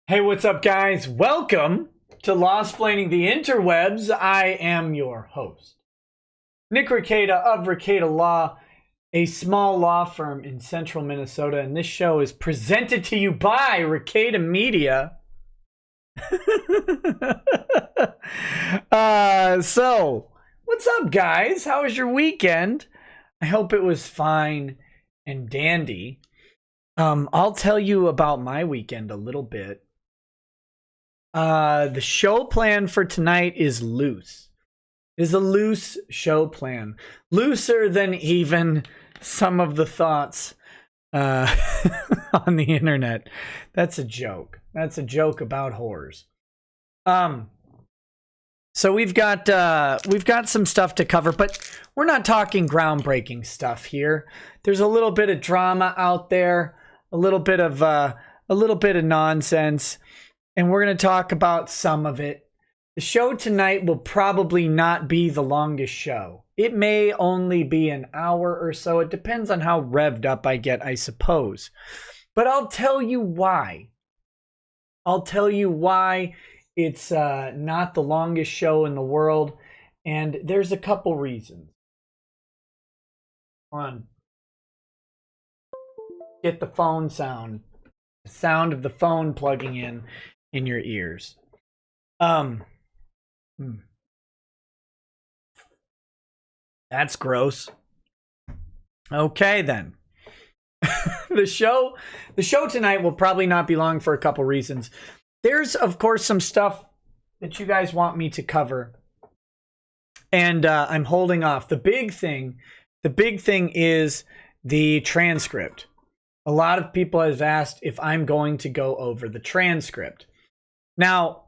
Hey, what's up, guys? Welcome to Lawsplaining the Interwebs. I am your host, Nick Rekieta of Rekieta Law, a small law firm in central Minnesota, and this show is presented to you by Rekieta Media. So, what's up, guys? How was your weekend? I hope it was fine and dandy. I'll tell you about my weekend a little bit. The show plan for tonight is loose. It is a loose show plan. Looser than even some of the thoughts on the internet. That's a joke. That's a joke about whores. So we've got some stuff to cover, but we're not talking groundbreaking stuff here. There's a little bit of drama out there, a little bit of nonsense. And we're going to talk about some of it. The show tonight will probably not be the longest show. It may only be an hour or so. It depends on how revved up I get, I suppose. But I'll tell you why. I'll tell you why it's not the longest show in the world. And there's a couple reasons. One, get the phone sound. The sound of the phone plugging in your ears. That's gross. Okay, then. The show tonight will probably not be long for a couple reasons. There's, of course, some stuff that you guys want me to cover, and I'm holding off. The big thing is the transcript. A lot of people have asked if I'm going to go over the transcript. Now,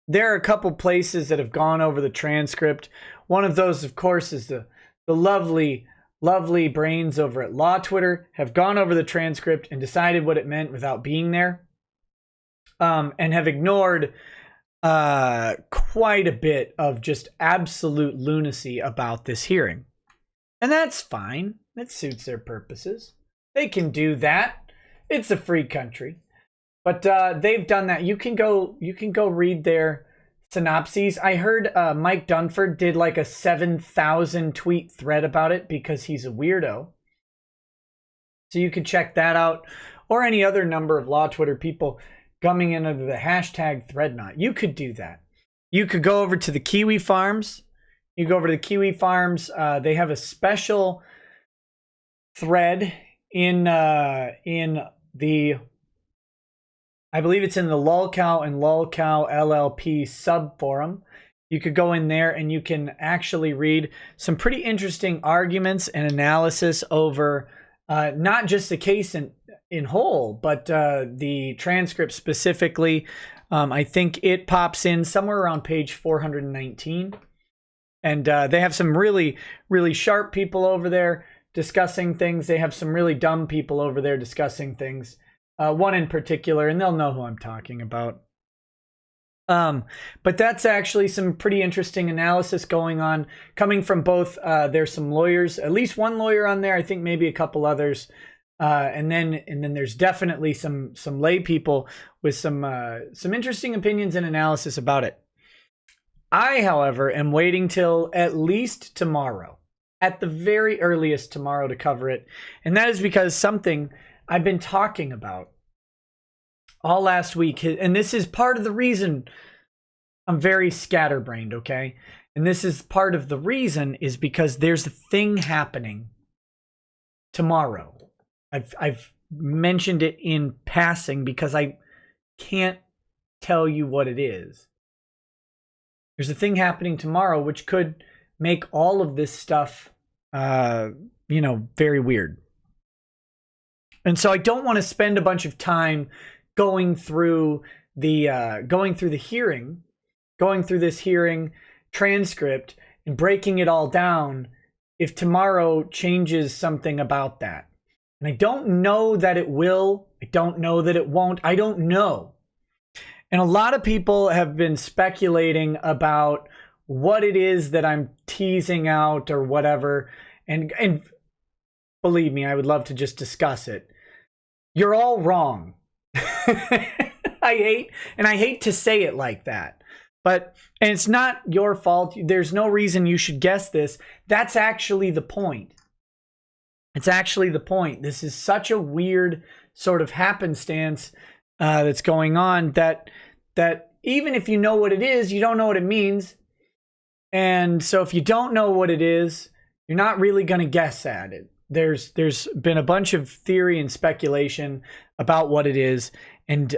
there are a couple places that have gone over the transcript. One of those, of course, is the lovely brains over at Law Twitter have gone over the transcript and decided what it meant without being there, and have ignored quite a bit of just absolute lunacy about this hearing. And that's fine. That suits their purposes. They can do that. It's a free country. But they've done that. You can go read their synopses. I heard Mike Dunford did like a 7,000 tweet thread about it because he's a weirdo. So you can check that out, or any other number of Law Twitter people coming in under the hashtag Threadnought. You could do that. You could go over to the Kiwi Farms. You go over to the Kiwi Farms. They have a special thread in the, I believe it's in the LolCow and LolCow LLP sub forum. You could go in there and you can actually read some pretty interesting arguments and analysis over not just the case in whole, but the transcript specifically. I think it pops in somewhere around page 419. And they have some really, really sharp people over there discussing things. They have some really dumb people over there discussing things. One in particular, and they'll know who I'm talking about. But that's actually some pretty interesting analysis going on, coming from both. There's some lawyers, at least one lawyer on there. I think maybe a couple others, and then there's definitely some lay people with some interesting opinions and analysis about it. I, however, am waiting till at least tomorrow, at the very earliest tomorrow, to cover it, and that is because something I've been talking about all last week, and this is part of the reason I'm very scatterbrained, okay? And this is part of the reason is because there's a thing happening tomorrow. I've mentioned it in passing because I can't tell you what it is. There's a thing happening tomorrow which could make all of this stuff, very weird. And so I don't want to spend a bunch of time going through this hearing transcript and breaking it all down if tomorrow changes something about that. And I don't know that it will. I don't know that it won't. I don't know. And a lot of people have been speculating about what it is that I'm teasing out or whatever. And believe me, I would love to just discuss it. You're all wrong. I I hate to say it like that. And it's not your fault. There's no reason you should guess this. That's actually the point. It's actually the point. This is such a weird sort of happenstance that's going on that even if you know what it is, you don't know what it means. And so if you don't know what it is, you're not really going to guess at it. There's been a bunch of theory and speculation about what it is, and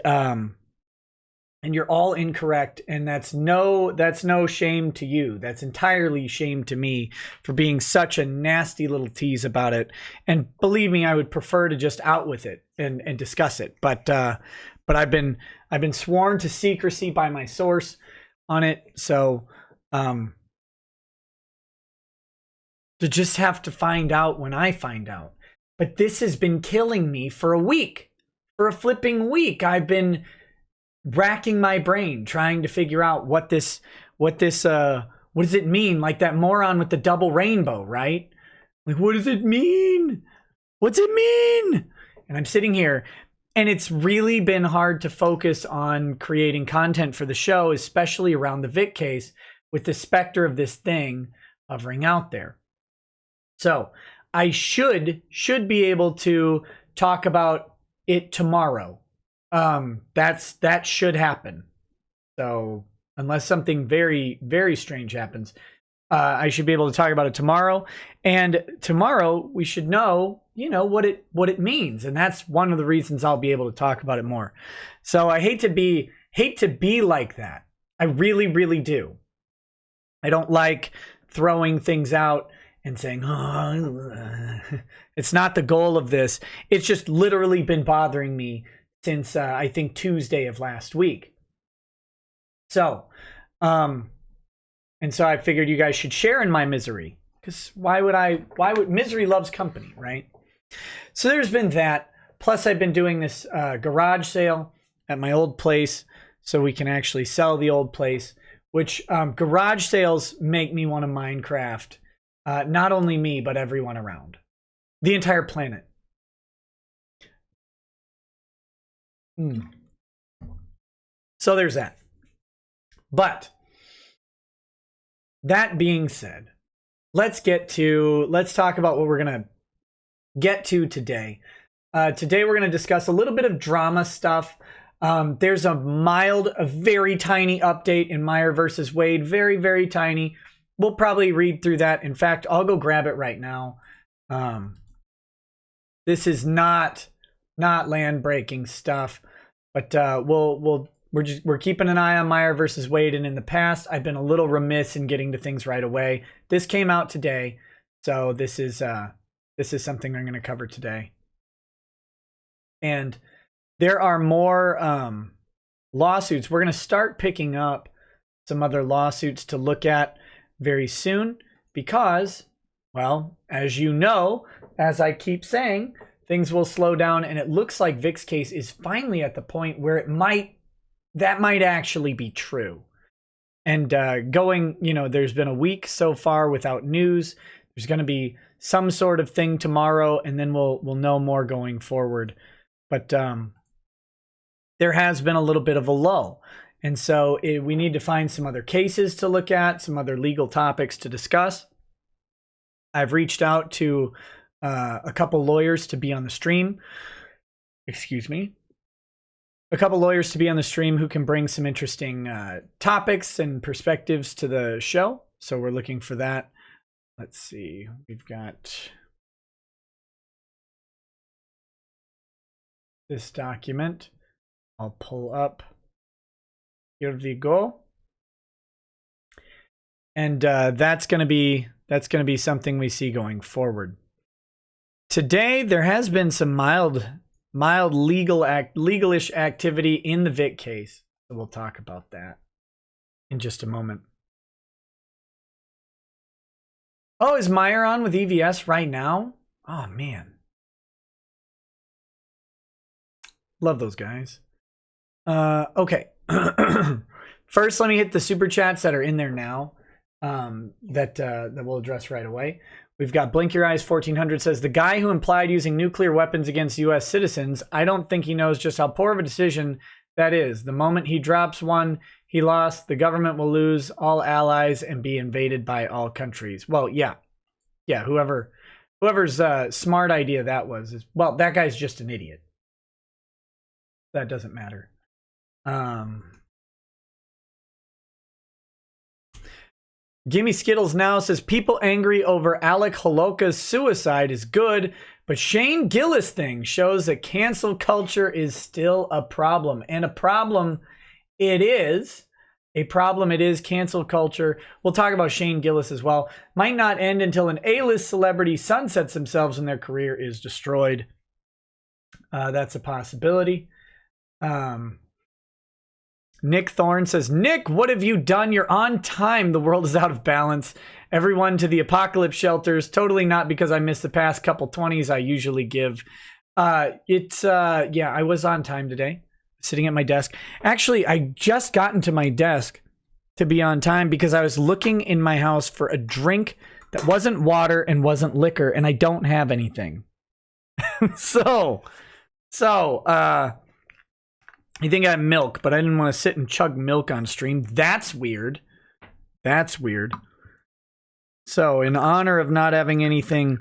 you're all incorrect, and that's no shame to you. That's entirely shame to me for being such a nasty little tease about it. And believe me, I would prefer to just out with it and discuss it. But I've been sworn to secrecy by my source on it, so to just have to find out when I find out. But this has been killing me for a week, for a flipping week. I've been racking my brain trying to figure out what does it mean? Like that moron with the double rainbow, right? Like, what does it mean? What's it mean? And I'm sitting here, and it's really been hard to focus on creating content for the show, especially around the Vic case, with the specter of this thing hovering out there. So I should be able to talk about it tomorrow. That should happen. So unless something very, very strange happens, I should be able to talk about it tomorrow. And tomorrow we should know, what it means. And that's one of the reasons I'll be able to talk about it more. So I hate to be like that. I really, really do. I don't like throwing things out and saying, it's not the goal of this. It's just literally been bothering me since I think Tuesday of last week. So, and so I figured you guys should share in my misery, because why would misery loves company, right? So there's been that. Plus I've been doing this garage sale at my old place so we can actually sell the old place, which garage sales make me want to Minecraft. Not only me, but everyone around. The entire planet. So there's that. But that being said, let's talk about what we're going to get to today. Today we're going to discuss a little bit of drama stuff. There's a very tiny update in Meyer versus Wade. Very, very tiny. We'll probably read through that. In fact, I'll go grab it right now. This is not land-breaking stuff, but we're keeping an eye on Meyer versus Wade. And in the past, I've been a little remiss in getting to things right away. This came out today, so this is something I'm going to cover today. And there are more lawsuits. We're going to start picking up some other lawsuits to look at very soon because, well, as you know, as I keep saying, things will slow down, and it looks like Vic's case is finally at the point where that might actually be true. And there's been a week so far without news. There's going to be some sort of thing tomorrow, and then we'll know more going forward. But there has been a little bit of a lull. And so we need to find some other cases to look at, some other legal topics to discuss. I've reached out to a couple lawyers to be on the stream. Excuse me. A couple lawyers to be on the stream who can bring some interesting topics and perspectives to the show. So we're looking for that. Let's see. We've got this document. I'll pull up. Here we go. And that's going to be something we see going forward. Today there has been some mild legalish activity in the Vic case. So we'll talk about that in just a moment. Oh, is Meyer on with EVS right now? Oh man. Love those guys. Okay. First, let me hit the super chats that are in there now that we'll address right away. We've got Blink Your Eyes 1400 says, the guy who implied using nuclear weapons against U.S. citizens, I don't think he knows just how poor of a decision That is, the moment he drops one, he lost. The government will lose all allies and be invaded by all countries. Well, yeah. Yeah, whoever's smart idea that was, well, that guy's just an idiot. That doesn't matter. Gimme Skittles now says, people angry over Alec Holoca's suicide is good, but Shane Gillis thing shows that cancel culture is still a problem. And a problem it is. A problem it is, cancel culture. We'll talk about Shane Gillis as well. Might not end until an A-list celebrity sunsets themselves and their career is destroyed. That's a possibility. Nick Thorne says, Nick, what have you done? You're on time. The world is out of balance. Everyone to the apocalypse shelters. Totally not because I missed the past couple 20s I usually give. Yeah, I was on time today. Sitting at my desk. Actually, I just got into my desk to be on time because I was looking in my house for a drink that wasn't water and wasn't liquor, and I don't have anything. So, you think I have milk, but I didn't want to sit and chug milk on stream. That's weird. That's weird. So, in honor of not having anything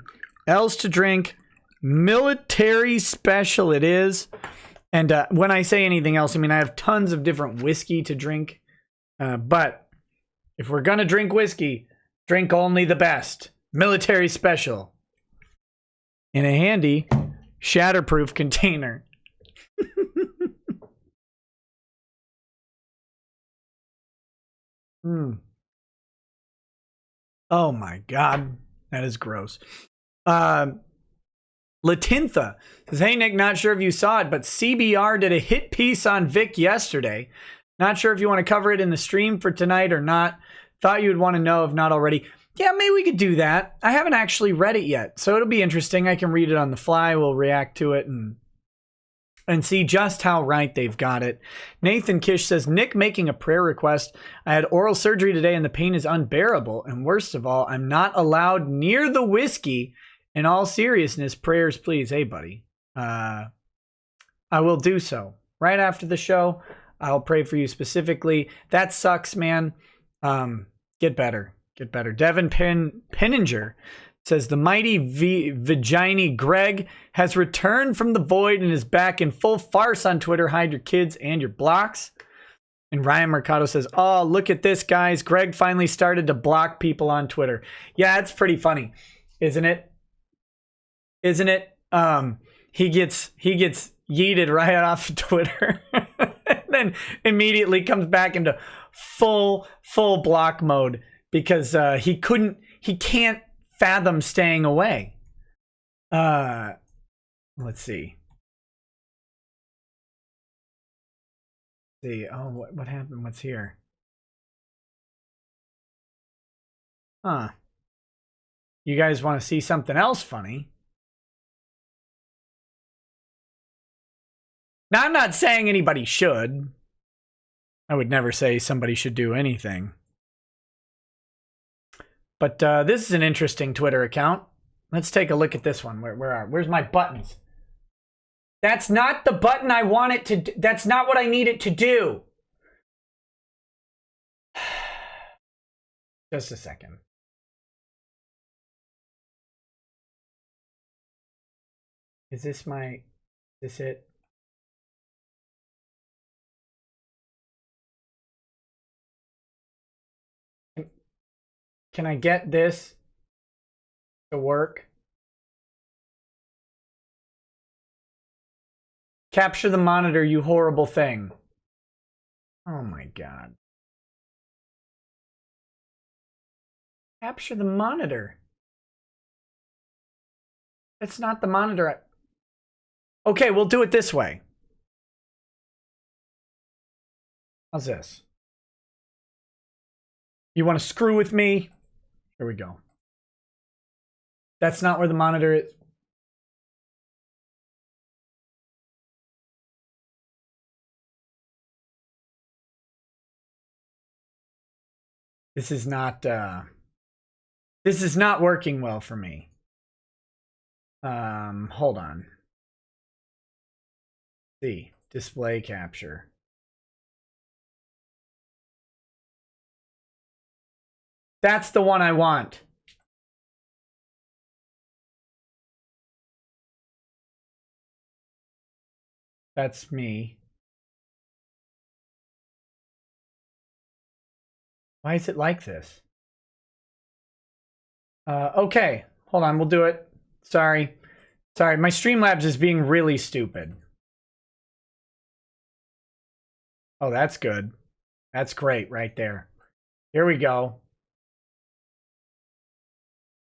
else to drink, military special it is. And when I say anything else, I mean I have tons of different whiskey to drink. But if we're going to drink whiskey, drink only the best. Military special. In a handy, shatterproof container. Oh my God. That is gross. Latintha says, hey, Nick, not sure if you saw it, but CBR did a hit piece on Vic yesterday. Not sure if you want to cover it in the stream for tonight or not. Thought you would want to know if not already. Yeah, maybe we could do that. I haven't actually read it yet, so it'll be interesting. I can read it on the fly. We'll react to it and see just how right they've got it. Nathan Kish says, Nick making a prayer request. I had oral surgery today and the pain is unbearable. And worst of all, I'm not allowed near the whiskey. In all seriousness, prayers, please. Hey, buddy. I will do so. Right after the show, I'll pray for you specifically. That sucks, man. Get better. Get better. Devin Penninger says, the mighty Vagini Greg has returned from the void and is back in full farce on Twitter. Hide your kids and your blocks. And Ryan Mercado says, oh, look at this, guys. Greg finally started to block people on Twitter. Yeah, it's pretty funny, isn't it? Isn't it? He gets yeeted right off of Twitter and then immediately comes back into full block mode because he can't fathom staying away. Let's see. Oh, what happened? What's here? Huh. You guys want to see something else funny? Now, I'm not saying anybody should. I would never say somebody should do anything. But this is an interesting Twitter account. Let's take a look at this one. Where's my buttons? That's not the button I want it to do. That's not what I need it to do. Just a second. Is this it? Can I get this to work? Capture the monitor, you horrible thing. Oh my God. Capture the monitor. It's not the monitor. Okay, we'll do it this way. How's this? You want to screw with me? Here we go. That's not where the monitor is. This is not working well for me. Hold on. See, display capture. That's the one I want. That's me. Why is it like this? Okay, hold on, we'll do it. Sorry, my Streamlabs is being really stupid. Oh, that's good. That's great right there. Here we go.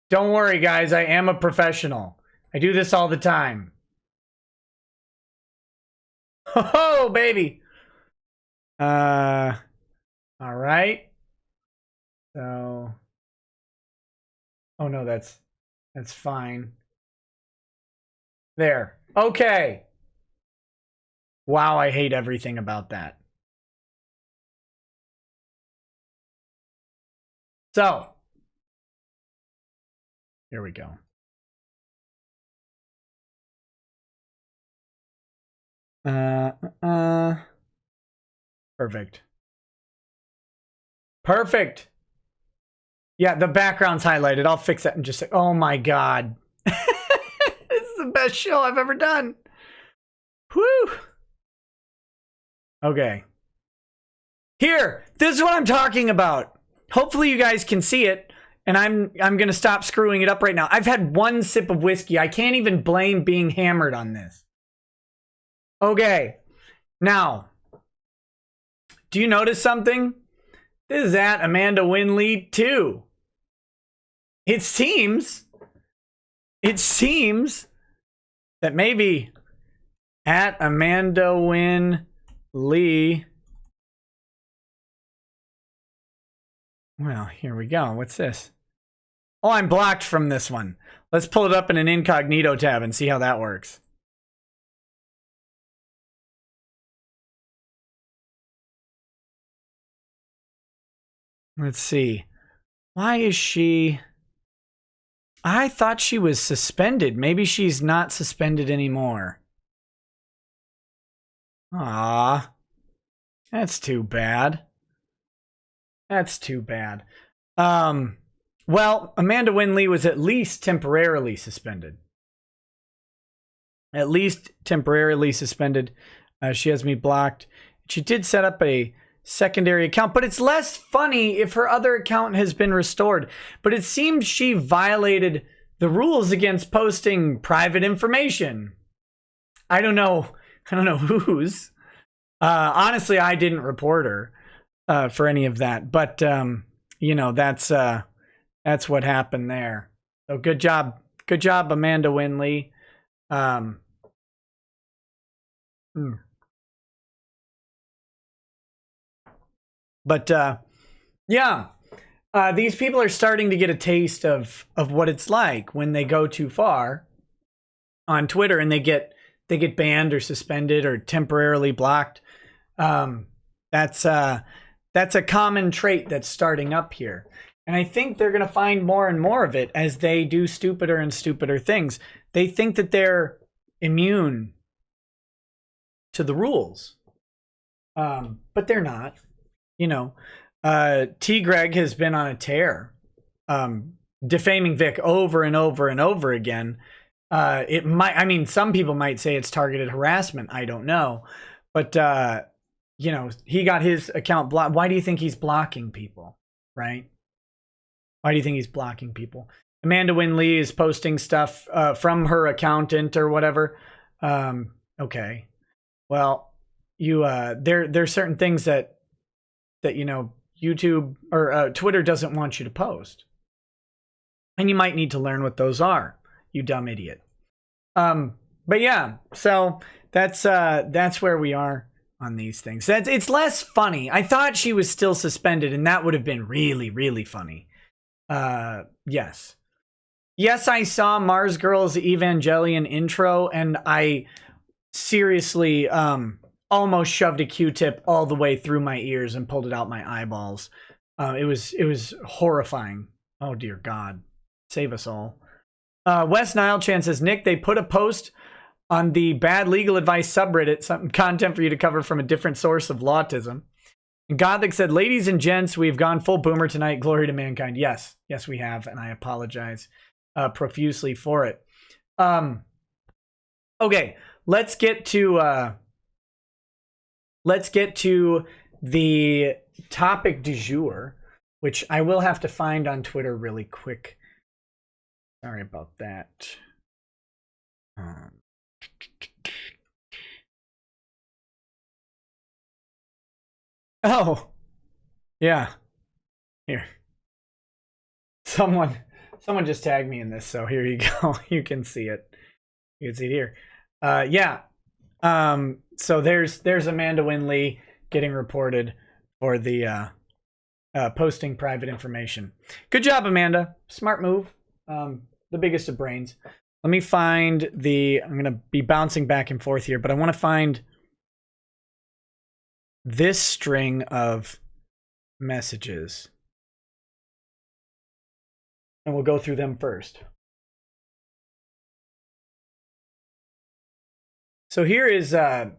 Don't worry, guys, I am a professional. I do this all the time. Oh, baby. All right. So, oh no, that's fine. There. Okay. Wow, I hate everything about that. So, here we go. Perfect. Perfect. Yeah, the background's highlighted. I'll fix that in just a sec. Oh my god. This is the best show I've ever done. Whew. Okay. Here, this is what I'm talking about. Hopefully you guys can see it, and I'm going to stop screwing it up right now. I've had one sip of whiskey. I can't even blame being hammered on this. Okay. Now, do you notice something? This is at Amanda Winley too. It seems that maybe at Amanda Winley. Well, here we go. What's this? Oh, I'm blocked from this one. Let's pull it up in an incognito tab and see how that works. Let's see. Why is she... I thought she was suspended. Maybe she's not suspended anymore. Ah, that's too bad. That's too bad. Well, Amanda Winley was at least temporarily suspended. At least temporarily suspended. She has me blocked. She did set up a secondary account, but it's less funny if her other account has been restored. But it seems she violated the rules against posting private information. I don't know whose. Honestly, I didn't report her for any of that, but you know, that's what happened there. So good job, Amanda Winley. But yeah, these people are starting to get a taste of what it's like when they go too far on Twitter and they get banned or suspended or temporarily blocked. That's a common trait that's starting up here. And I think they're going to find more and more of it as they do stupider and stupider things. They think that they're immune to the rules. But they're not. You know, T. Greg has been on a tear, defaming Vic over and over and over again. It might, I mean, some people might say it's targeted harassment. I don't know. But, you know, he got his account blocked. Why do you think he's blocking people? Right? Why do you think he's blocking people? Amanda Winley is posting stuff from her accountant or whatever. Okay. Well, you there's certain things that you know YouTube or Twitter doesn't want you to post, and you might need to learn what those are, you dumb idiot. But yeah, so that's where we are on these things. It's less funny. I thought she was still suspended, and that would have been really, really funny. Yes, I saw Mars Girl's Evangelion intro, and I seriously almost shoved a Q-tip all the way through my ears and pulled it out my eyeballs. It was horrifying. Oh dear God, save us all. West Nile Chan says, Nick, they put a post on the bad legal advice subreddit, some content for you to cover from a different source of lawtism. And Gothic said, ladies and gents, we've gone full boomer tonight. Glory to mankind. Yes, we have. And I apologize profusely for it. Okay, let's get to the topic du jour, which I will have to find on Twitter really quick. Sorry about that. Oh, yeah. Here. Someone just tagged me in this, so here you go. You can see it. You can see it here. Yeah. So there's Amanda Winley getting reported for the posting private information. Good job, Amanda. Smart move. The biggest of brains. Let me find I'm going to be bouncing back and forth here, but I want to find this string of messages. And we'll go through them first. So here is, I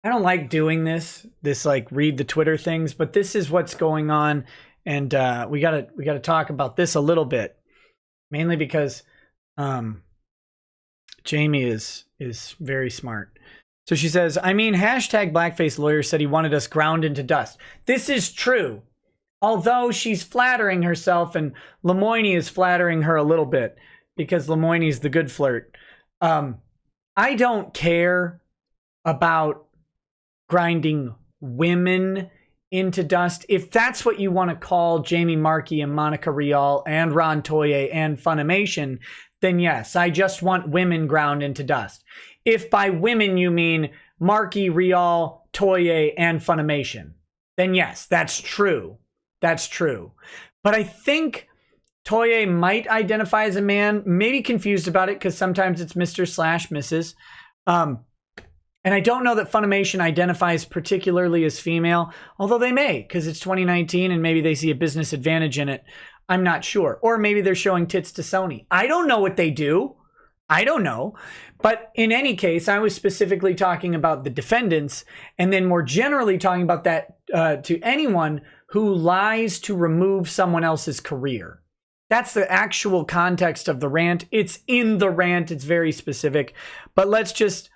don't like doing this like read the Twitter things, but this is what's going on. And we gotta talk about this a little bit, mainly because Jamie is very smart. So she says, I mean, hashtag blackface lawyer said he wanted us ground into dust. This is true. Although she's flattering herself and Lemoyne is flattering her a little bit because Lemoyne's the good flirt. I don't care about grinding women into dust. If that's what you want to call Jamie Markey and Monica Rial and Ron Toye and Funimation, then yes, I just want women ground into dust. If by women you mean Markey, Rial, Toye, and Funimation, then yes, that's true. That's true. But I think Toye might identify as a man, maybe confused about it because sometimes it's Mr./Mrs. And I don't know that Funimation identifies particularly as female, although they may, because it's 2019 and maybe they see a business advantage in it. I'm not sure. Or maybe they're showing tits to Sony. I don't know what they do. I don't know. But in any case, I was specifically talking about the defendants and then more generally talking about that to anyone who lies to remove someone else's career. That's the actual context of the rant. It's in the rant. It's very specific. But let's just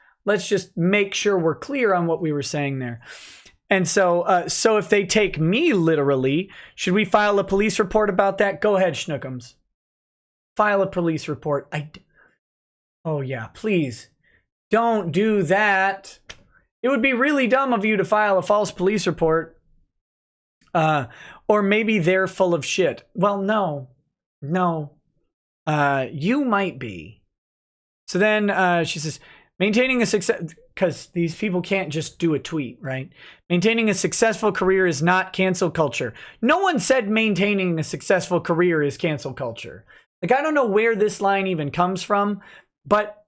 make sure we're clear on what we were saying there. And so so if they take me literally, should we file a police report about that? Go ahead, Schnookums. File a police report. Oh yeah, please. Don't do that. It would be really dumb of you to file a false police report. Or maybe they're full of shit. Well, no. You might be. So then she says, maintaining a success, because these people can't just do a tweet, right? Maintaining a successful career is not cancel culture. No one said maintaining a successful career is cancel culture. Like, I don't know where this line even comes from, but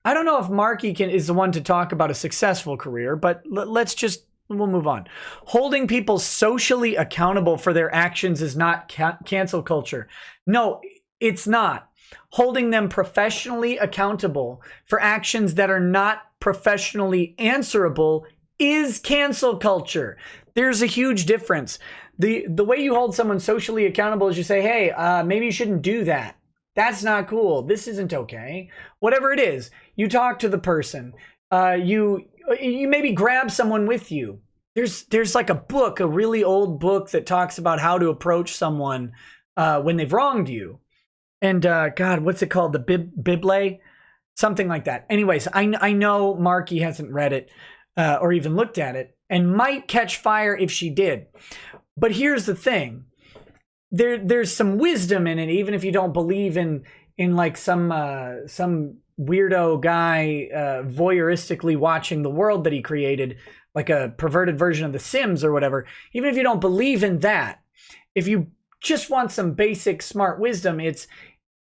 I don't know if Markey is the one to talk about a successful career, but we'll move on. Holding people socially accountable for their actions is not cancel culture. No, it's not. Holding them professionally accountable for actions that are not professionally answerable is cancel culture. There's a huge difference. The way you hold someone socially accountable is you say, hey, maybe you shouldn't do that. That's not cool. This isn't okay. Whatever it is, you talk to the person. You maybe grab someone with you. There's like a book, a really old book that talks about how to approach someone when they've wronged you. And God, what's it called? The Bible? Something like that. Anyways, I know Markey hasn't read it or even looked at it and might catch fire if she did. But here's the thing. There's some wisdom in it, even if you don't believe in like some weirdo guy voyeuristically watching the world that he created, like a perverted version of The Sims or whatever. Even if you don't believe in that, if you just want some basic smart wisdom, it's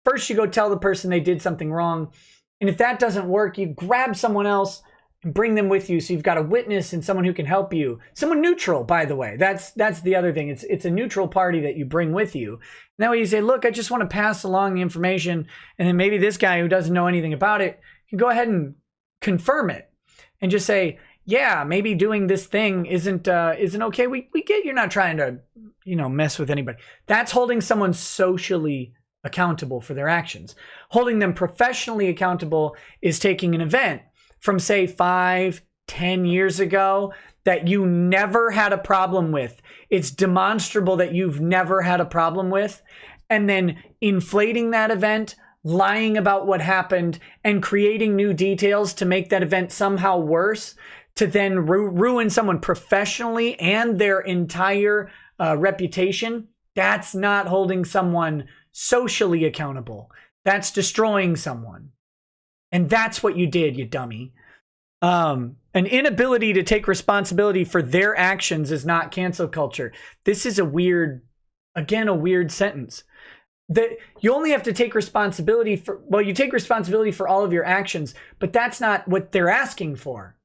first you go tell the person they did something wrong. And if that doesn't work, you grab someone else and bring them with you. So you've got a witness and someone who can help you. Someone neutral, by the way. That's the other thing. It's a neutral party that you bring with you. And that way you say, look, I just want to pass along the information. And then maybe this guy who doesn't know anything about it can go ahead and confirm it. And just say, yeah, maybe doing this thing isn't okay. We get you're not trying to, mess with anybody. That's holding someone socially accountable for their actions. Holding them professionally accountable is taking an event from, say, 5, 10 years ago that you never had a problem with. It's demonstrable that you've never had a problem with, and then inflating that event, lying about what happened, and creating new details to make that event somehow worse, to then ruin someone professionally and their entire reputation. That's not holding someone socially accountable. That's destroying someone. And that's what you did, you dummy. An inability to take responsibility for their actions is not cancel culture. This is a weird sentence. That you only have to take responsibility for, you take responsibility for all of your actions, but that's not what they're asking for.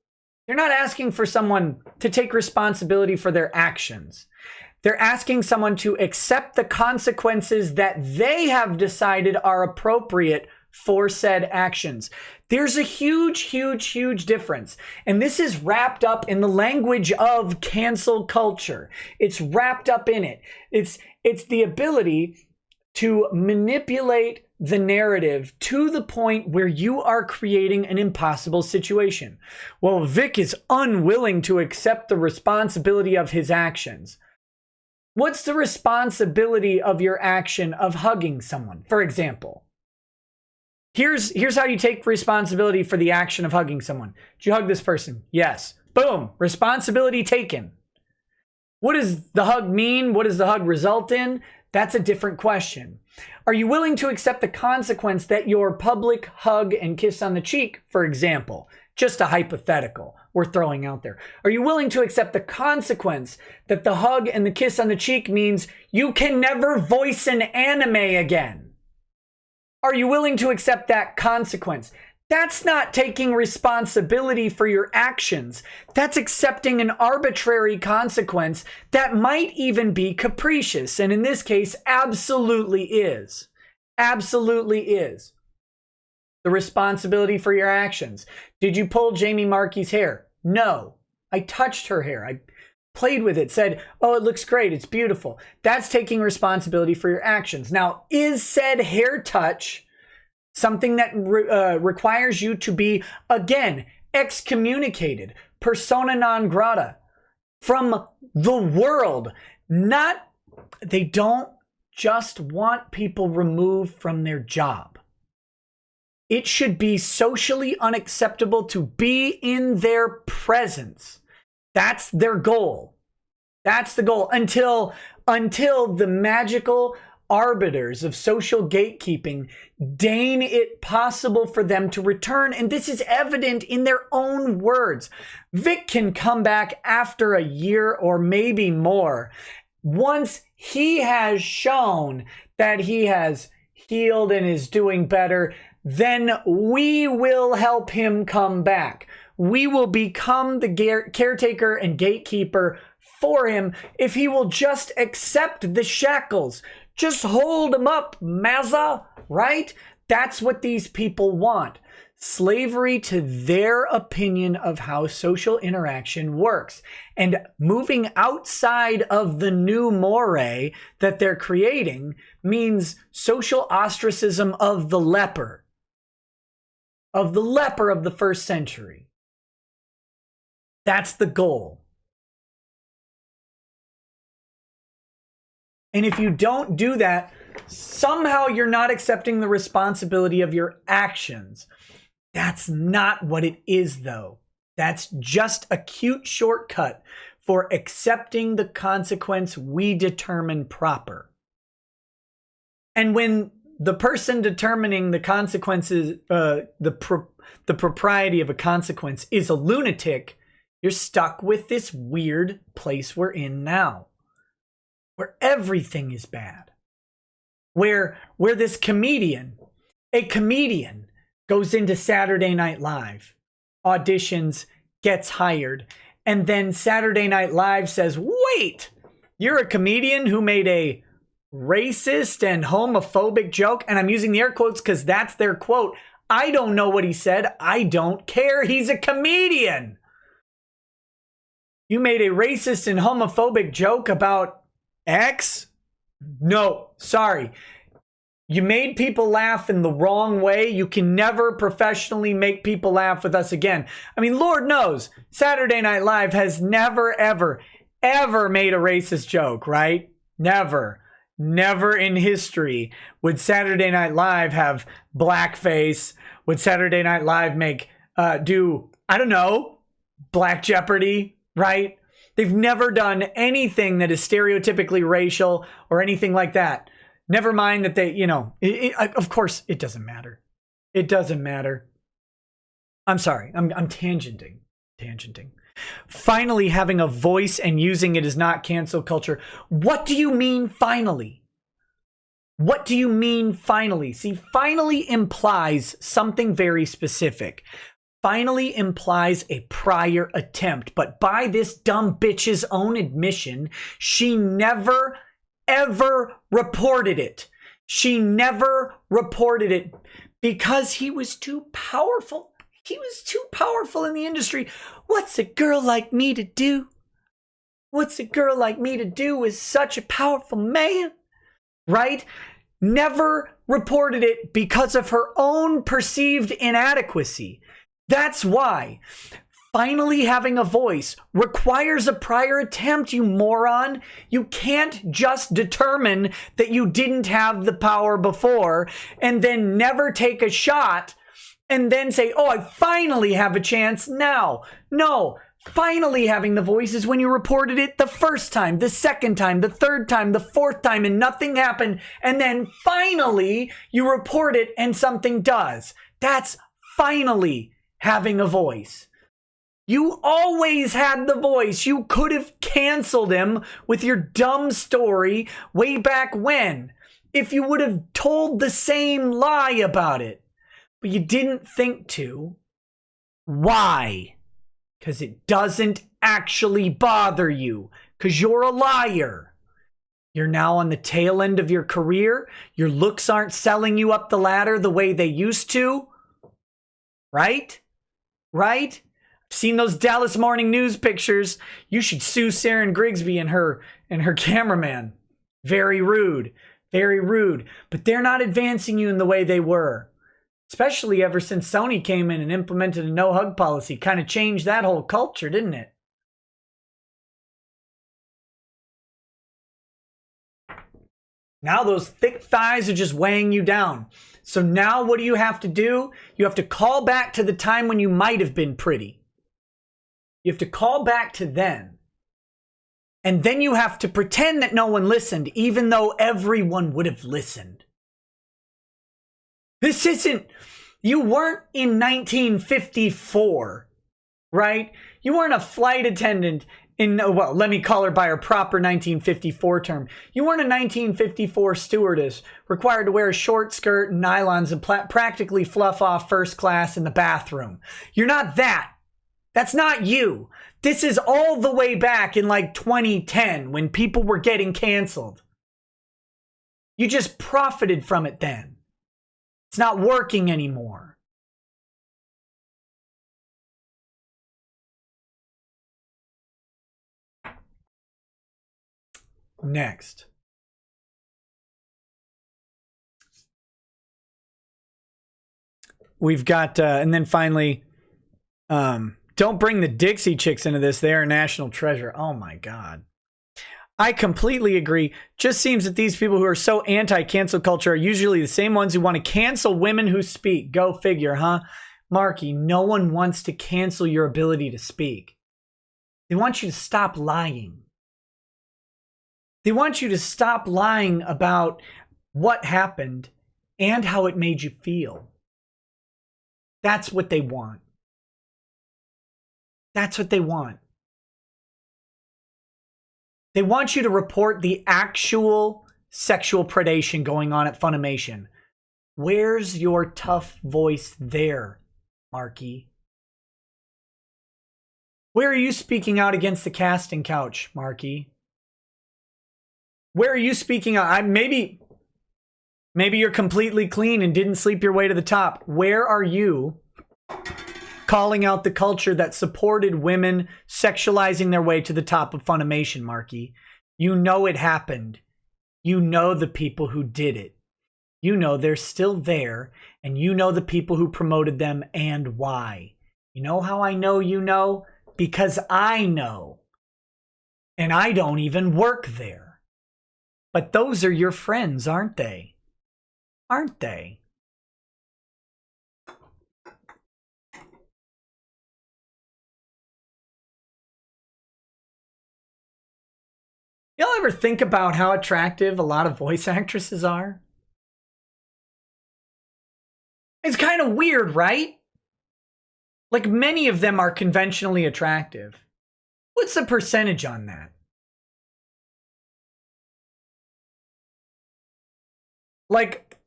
They're not asking for someone to take responsibility for their actions. They're asking someone to accept the consequences that they have decided are appropriate for said actions. There's a huge, huge, huge difference. And this is wrapped up in the language of cancel culture. It's wrapped up in it. It's the ability to manipulate the narrative to the point where you are creating an impossible situation. Well, Vic is unwilling to accept the responsibility of his actions. What's the responsibility of your action of hugging someone, for example? Here's how you take responsibility for the action of hugging someone. Did you hug this person? Yes. Boom. Responsibility taken. What does the hug mean? What does the hug result in? That's a different question. Are you willing to accept the consequence that your public hug and kiss on the cheek, for example, just a hypothetical we're throwing out there, are you willing to accept the consequence that the hug and the kiss on the cheek means you can never voice an anime again? Are you willing to accept that consequence? That's not taking responsibility for your actions. That's accepting an arbitrary consequence that might even be capricious. And in this case, absolutely is. Absolutely is. The responsibility for your actions. Did you pull Jamie Markey's hair? No. I touched her hair. I played with it, said, oh, it looks great. It's beautiful. That's taking responsibility for your actions. Now, is said hair touch something that requires you to be, again, excommunicated, persona non grata from the world? They don't just want people removed from their job. It should be socially unacceptable to be in their presence. That's their goal. That's the goal until the magical arbiters of social gatekeeping deign it possible for them to return. And this is evident in their own words. Vic can come back after a year or maybe more. Once he has shown that he has healed and is doing better, then we will help him come back. We will become the caretaker and gatekeeper for him if he will just accept the shackles. Just hold him up, Mazza, right? That's what these people want. Slavery to their opinion of how social interaction works. And moving outside of the new moray that they're creating means social ostracism of the leper. Of the leper of the first century. That's the goal. And if you don't do that, somehow you're not accepting the responsibility of your actions. That's not what it is, though. That's just a cute shortcut for accepting the consequence we determine proper. And when the person determining the consequences, the propriety of a consequence is a lunatic, you're stuck with this weird place we're in now, where everything is bad. Where this comedian, a comedian, goes into Saturday Night Live, auditions, gets hired, and then Saturday Night Live says, wait, you're a comedian who made a racist and homophobic joke? And I'm using the air quotes because that's their quote. I don't know what he said. I don't care. He's a comedian. You made a racist and homophobic joke about X? No, sorry. You made people laugh in the wrong way. You can never professionally make people laugh with us again. I mean, Lord knows, Saturday Night Live has never, ever, ever made a racist joke, right? Never. Never in history would Saturday Night Live have blackface. Would Saturday Night Live make, I don't know, Black Jeopardy, right? They've never done anything that is stereotypically racial or anything like that. Never mind that they, of course, it doesn't matter. It doesn't matter. I'm sorry. I'm tangenting. Finally, having a voice and using it is not cancel culture. What do you mean finally? What do you mean finally? See, finally implies something very specific. Finally implies a prior attempt. But by this dumb bitch's own admission, she never ever reported it. She never reported it because he was too powerful. He was too powerful in the industry. What's a girl like me to do? What's a girl like me to do with such a powerful man? Right? Never reported it because of her own perceived inadequacy. That's why. Finally having a voice requires a prior attempt, you moron. You can't just determine that you didn't have the power before and then never take a shot and then say, oh, I finally have a chance now. No, finally having the voice is when you reported it the first time, the second time, the third time, the fourth time, and nothing happened. And then finally you report it and something does. That's finally having a voice. You always had the voice. You could have canceled him with your dumb story way back when, if you would have told the same lie about it. But you didn't think to. Why? Because it doesn't actually bother you. Because you're a liar. You're now on the tail end of your career. Your looks aren't selling you up the ladder the way they used to. Right? Right? Seen those Dallas Morning News pictures. You should sue Sharon Grigsby and her cameraman. Very rude. Very rude. But they're not advancing you in the way they were. Especially ever since Sony came in and implemented a no-hug policy. Kind of changed that whole culture, didn't it? Now those thick thighs are just weighing you down. So now what do you have to do? You have to call back to the time when you might have been pretty. You have to call back to then. And then you have to pretend that no one listened, even though everyone would have listened. This isn't, you weren't in 1954, right? You weren't a flight attendant in, well, let me call her by her proper 1954 term. You weren't a 1954 stewardess required to wear a short skirt and nylons and practically fluff off first class in the bathroom. You're not that. That's not you. This is all the way back in like 2010 when people were getting canceled. You just profited from it then. It's not working anymore. Next. We've got, and then finally, don't bring the Dixie Chicks into this. They are a national treasure. Oh my God. I completely agree. Just seems that these people who are so anti-cancel culture are usually the same ones who want to cancel women who speak. Go figure, huh? Marky, no one wants to cancel your ability to speak. They want you to stop lying. They want you to stop lying about what happened and how it made you feel. That's what they want. That's what they want. They want you to report the actual sexual predation going on at Funimation. Where's your tough voice there, Marky? Where are you speaking out against the casting couch, Marky? Where are you speaking out? Maybe you're completely clean and didn't sleep your way to the top. Where are you calling out the culture that supported women sexualizing their way to the top of Funimation, Marky. You know it happened. You know the people who did it. You know they're still there, and you know the people who promoted them and why. You know how I know you know? Because I know. And I don't even work there. But those are your friends, aren't they? Aren't they? Y'all ever think about how attractive a lot of voice actresses are? It's kind of weird, right? Like, many of them are conventionally attractive. What's the percentage on that? Like,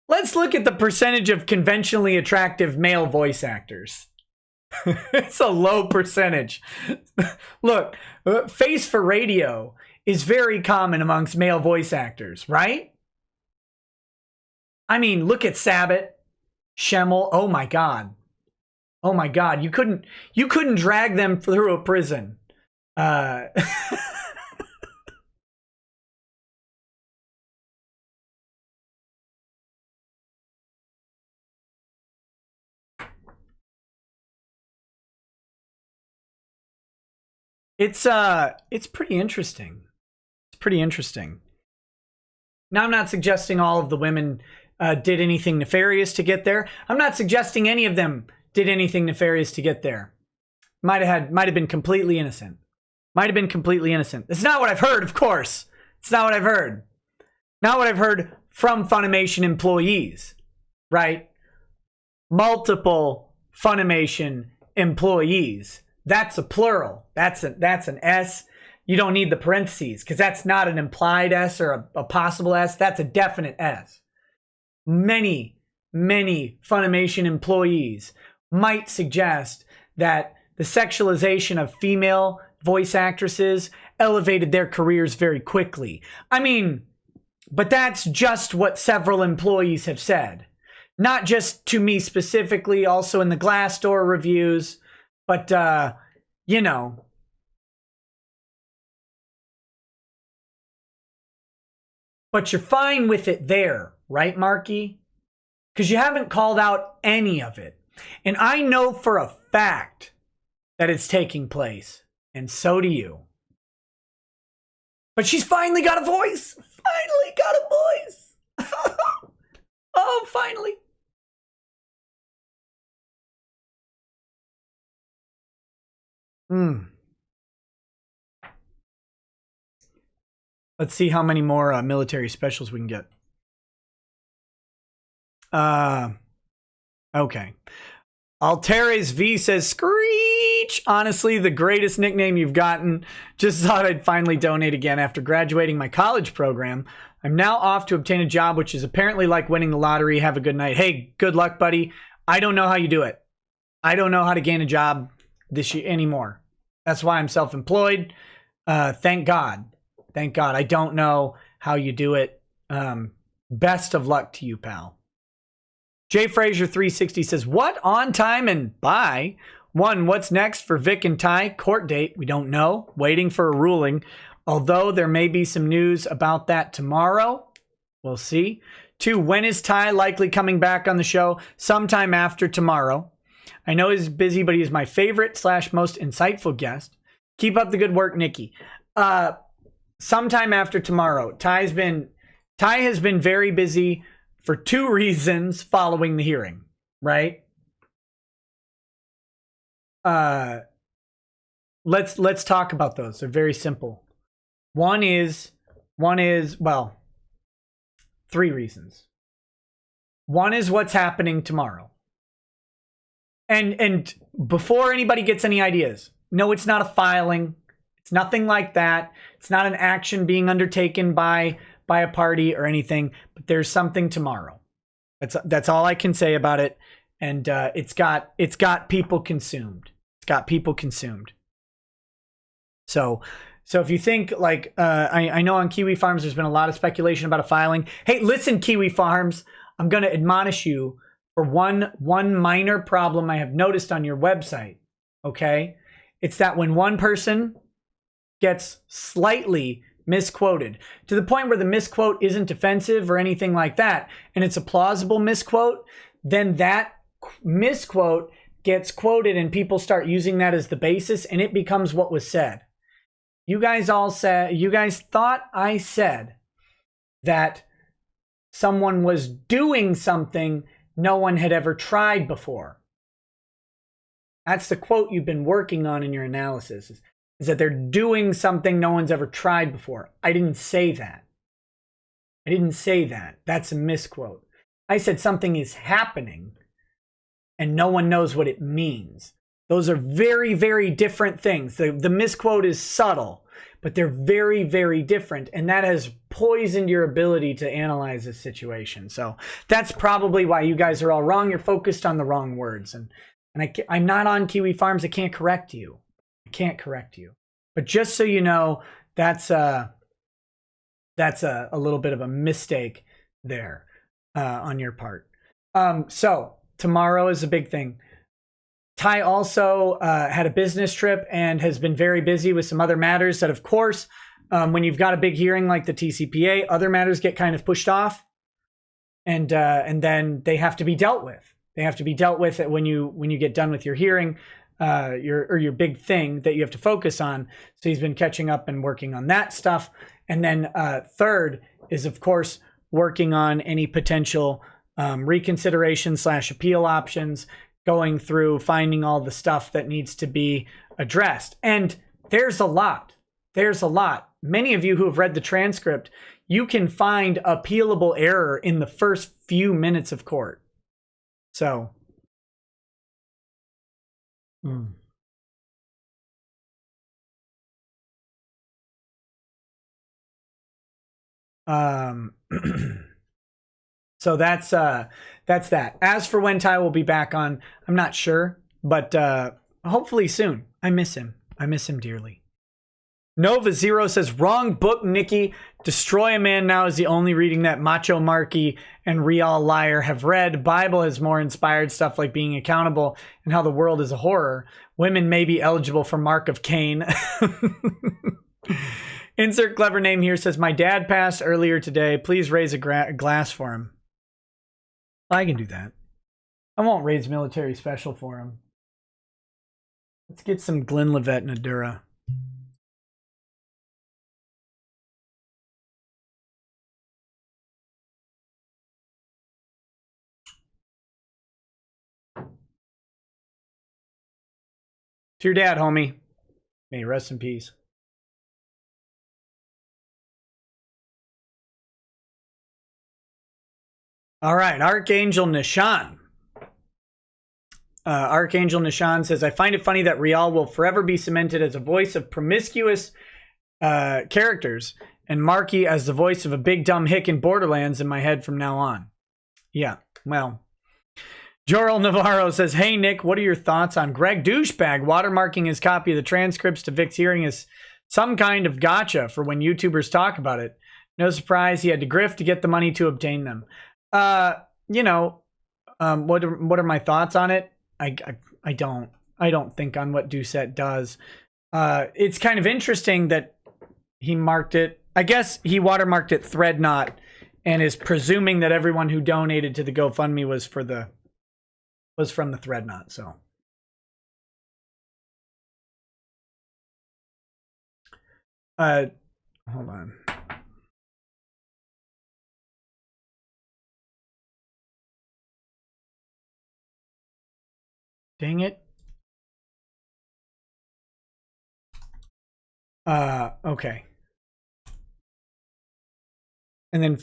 let's look at the percentage of conventionally attractive male voice actors. It's a low percentage. Look, face for radio is very common amongst male voice actors, right? I mean, look at Sabbath, Schemmel. Oh my God. Oh my God. You couldn't drag them through a prison. It's pretty interesting. It's pretty interesting. Now, I'm not suggesting all of the women did anything nefarious to get there. I'm not suggesting any of them did anything nefarious to get there. Might have been completely innocent. Might have been completely innocent. It's not what I've heard, of course. It's not what I've heard. Not what I've heard from Funimation employees, right? Multiple Funimation employees. That's a plural. That's an S. You don't need the parentheses because that's not an implied S or a possible S. That's a definite S. Many Funimation employees might suggest that the sexualization of female voice actresses elevated their careers very quickly. I mean, but that's just what several employees have said. Not just to me specifically, also in the Glassdoor reviews, but, you know. But you're fine with it there, right, Marky? Because you haven't called out any of it. And I know for a fact that it's taking place. And so do you. But she's finally got a voice. Finally got a voice. Oh, finally. Let's see how many more military specials we can get. Okay. Alteres V says, Screech! Honestly, the greatest nickname you've gotten. Just thought I'd finally donate again after graduating my college program. I'm now off to obtain a job, which is apparently like winning the lottery. Have a good night. Hey, good luck, buddy. I don't know how you do it. I don't know how to gain a job this year anymore. That's why I'm self-employed. Thank God. Thank God. I don't know how you do it. Best of luck to you, pal. Jay Frazier 360 says, what? On time and bye? One, what's next for Vic and Ty? Court date? We don't know. Waiting for a ruling. Although there may be some news about that tomorrow. We'll see. Two, when is Ty likely coming back on the show? Sometime after tomorrow. I know he's busy, but he's my favorite / most insightful guest. Keep up the good work, Nikki. Sometime after tomorrow. Ty has been very busy for two reasons following the hearing, right? Let's talk about those. They're very simple. One is, well, three reasons. One is what's happening tomorrow. And before anybody gets any ideas, no, it's not a filing. It's nothing like that. It's not an action being undertaken by a party or anything, but there's something tomorrow. That's all I can say about it. And it's got people consumed. It's got people consumed. So if you think like I know on Kiwi Farms there's been a lot of speculation about a filing. Hey, listen, Kiwi Farms, I'm going to admonish you for one minor problem I have noticed on your website, okay? It's that when one person gets slightly misquoted, to the point where the misquote isn't offensive or anything like that, and it's a plausible misquote, then that misquote gets quoted and people start using that as the basis, and it becomes what was said. You guys thought I said that someone was doing something no one had ever tried before. That's the quote you've been working on in your analysis, is that they're doing something no one's ever tried before. I didn't say that. I didn't say that. That's a misquote. I said something is happening and no one knows what it means. Those are very, very different things. The misquote is subtle, but they're very, very different. And that has poisoned your ability to analyze a situation. So that's probably why you guys are all wrong. You're focused on the wrong words. And I'm not on Kiwi Farms. I can't correct you. I can't correct you. But just so you know, that's a little bit of a mistake there on your part. So tomorrow is a big thing. Ty also had a business trip and has been very busy with some other matters that, of course, when you've got a big hearing like the TCPA, other matters get kind of pushed off, and then they have to be dealt with. They have to be dealt with when you get done with your hearing, your big thing that you have to focus on. So he's been catching up and working on that stuff. And then third is, of course, working on any potential reconsideration/appeal options, going through, finding all the stuff that needs to be addressed. And there's a lot. There's a lot. Many of you who have read the transcript, you can find appealable error in the first few minutes of court. So, so that's that. As for when Ty will be back on, I'm not sure, but hopefully soon. I miss him. I miss him dearly. Nova Zero says, wrong book, Nikki. Destroy a Man Now is the only reading that Macho Marky and Real Liar have read. Bible has more inspired stuff like being accountable and how the world is a horror. Women may be eligible for Mark of Cain. Insert clever name here says, my dad passed earlier today. Please raise a glass for him. I can do that. I won't raise military special for him. Let's get some Glenlivet and Adura. To your dad, homie. May you rest in peace. All right, Archangel Nishan. Archangel Nishan says, I find it funny that Rial will forever be cemented as a voice of promiscuous characters and Marky as the voice of a big dumb hick in Borderlands in my head from now on. Yeah, well. Joral Navarro says, hey, Nick, what are your thoughts on Greg Douchebag watermarking his copy of the transcripts to Vic's hearing as some kind of gotcha for when YouTubers talk about it? No surprise he had to grift to get the money to obtain them. What are my thoughts on it? I don't think on what Doucette does. It's kind of interesting that he marked it. I guess he watermarked it Threadnought and is presuming that everyone who donated to the GoFundMe was from the Threadnought. So hold on. Dang it. Okay. And then,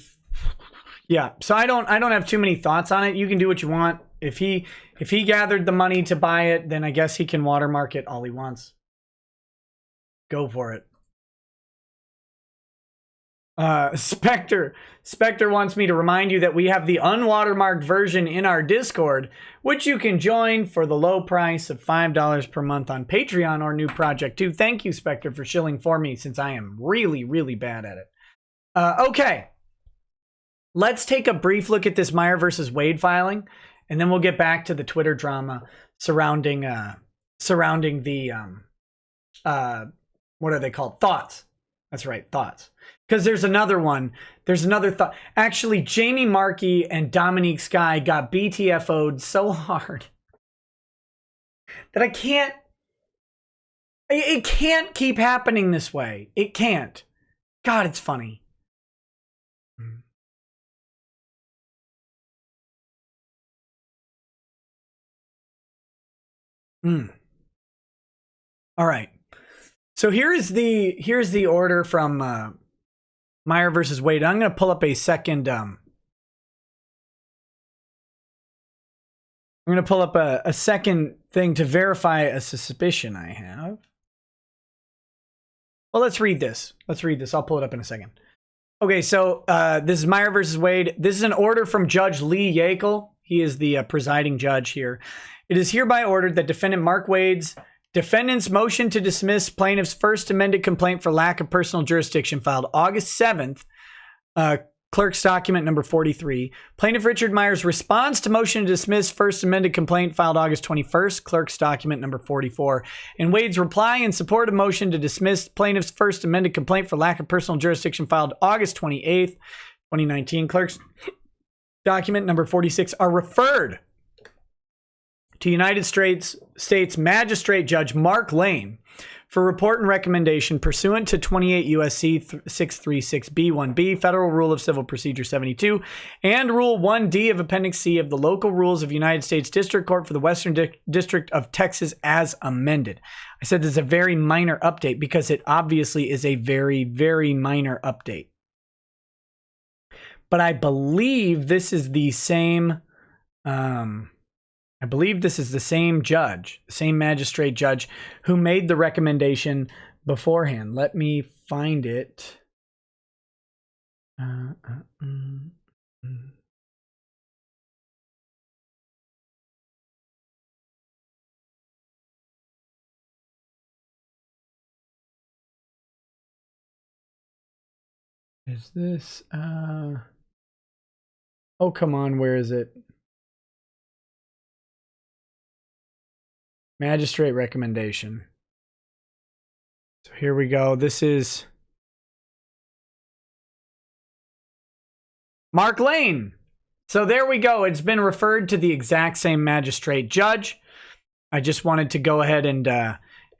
yeah. So I don't have too many thoughts on it. You can do what you want. If he gathered the money to buy it, then I guess he can watermark it all he wants. Go for it. Spectre wants me to remind you that we have the unwatermarked version in our Discord, which you can join for the low price of $5 per month on Patreon or New Project 2. Thank you, Spectre, for shilling for me since I am really, really bad at it. Okay. Let's take a brief look at this Meyer versus Wade filing and then we'll get back to the Twitter drama surrounding the what are they called? Thoughts. That's right, thoughts. Because there's another one. There's another thought. Actually, Jamie Markey and Dominique Skye got BTFO'd so hard that I can't. It can't keep happening this way. It can't. God, it's funny. All right. So here's the order from Meyer versus Wade. I'm going to pull up a second. I'm going to pull up a second thing to verify a suspicion I have. Well, let's read this. I'll pull it up in a second. Okay, so this is Meyer versus Wade. This is an order from Judge Lee Yackel. He is the presiding judge here. It is hereby ordered that defendant Mark Wade's defendant's motion to dismiss plaintiff's first amended complaint for lack of personal jurisdiction filed August 7th, clerk's document number 43. Plaintiff Richard Meyer's response to motion to dismiss first amended complaint filed August 21st, clerk's document number 44. And Wade's reply in support of motion to dismiss plaintiff's first amended complaint for lack of personal jurisdiction filed August 28th, 2019, clerk's document number 46 are referred to United States Magistrate Judge Mark Lane for report and recommendation pursuant to 28 U.S.C. 636B1B, Federal Rule of Civil Procedure 72, and Rule 1D of Appendix C of the Local Rules of United States District Court for the Western District of Texas as amended. I said this is a very minor update because it obviously is a very, very minor update. But I believe this is the same... I believe this is the same judge, same magistrate judge who made the recommendation beforehand. Let me find it. Is this... Oh, come on. Where is it? Magistrate recommendation. So here we go. This is Mark Lane. So there we go. It's been referred to the exact same magistrate judge. I just wanted to go ahead and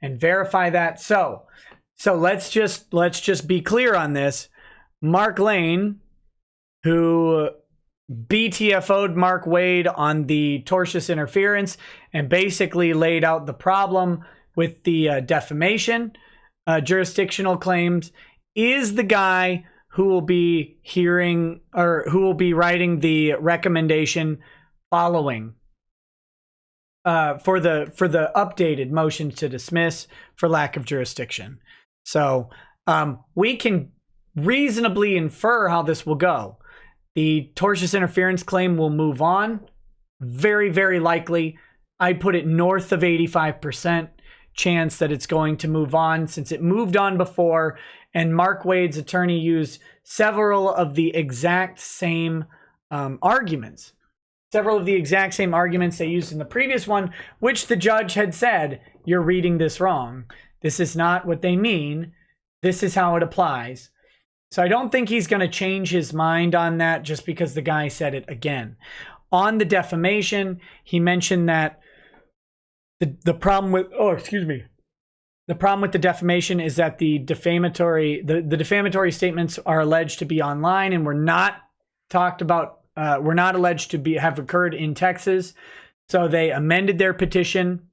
verify that. So let's just be clear on this. Mark Lane, who BTFO'd Mark Wade on the tortious interference and basically laid out the problem with the defamation jurisdictional claims, is the guy who will be hearing or who will be writing the recommendation following for the updated motion to dismiss for lack of jurisdiction. So we can reasonably infer how this will go. The tortious interference claim will move on. Very, very likely. I'd put it north of 85% chance that it's going to move on since it moved on before and Mark Wade's attorney used several of the exact same arguments. Several of the exact same arguments they used in the previous one, which the judge had said, you're reading this wrong. This is not what they mean. This is how it applies. So I don't think he's going to change his mind on that just because the guy said it again. On the defamation, he mentioned that the problem with the problem with the defamation is that the defamatory statements are alleged to be online and were not alleged to have occurred in Texas. So they amended their petition.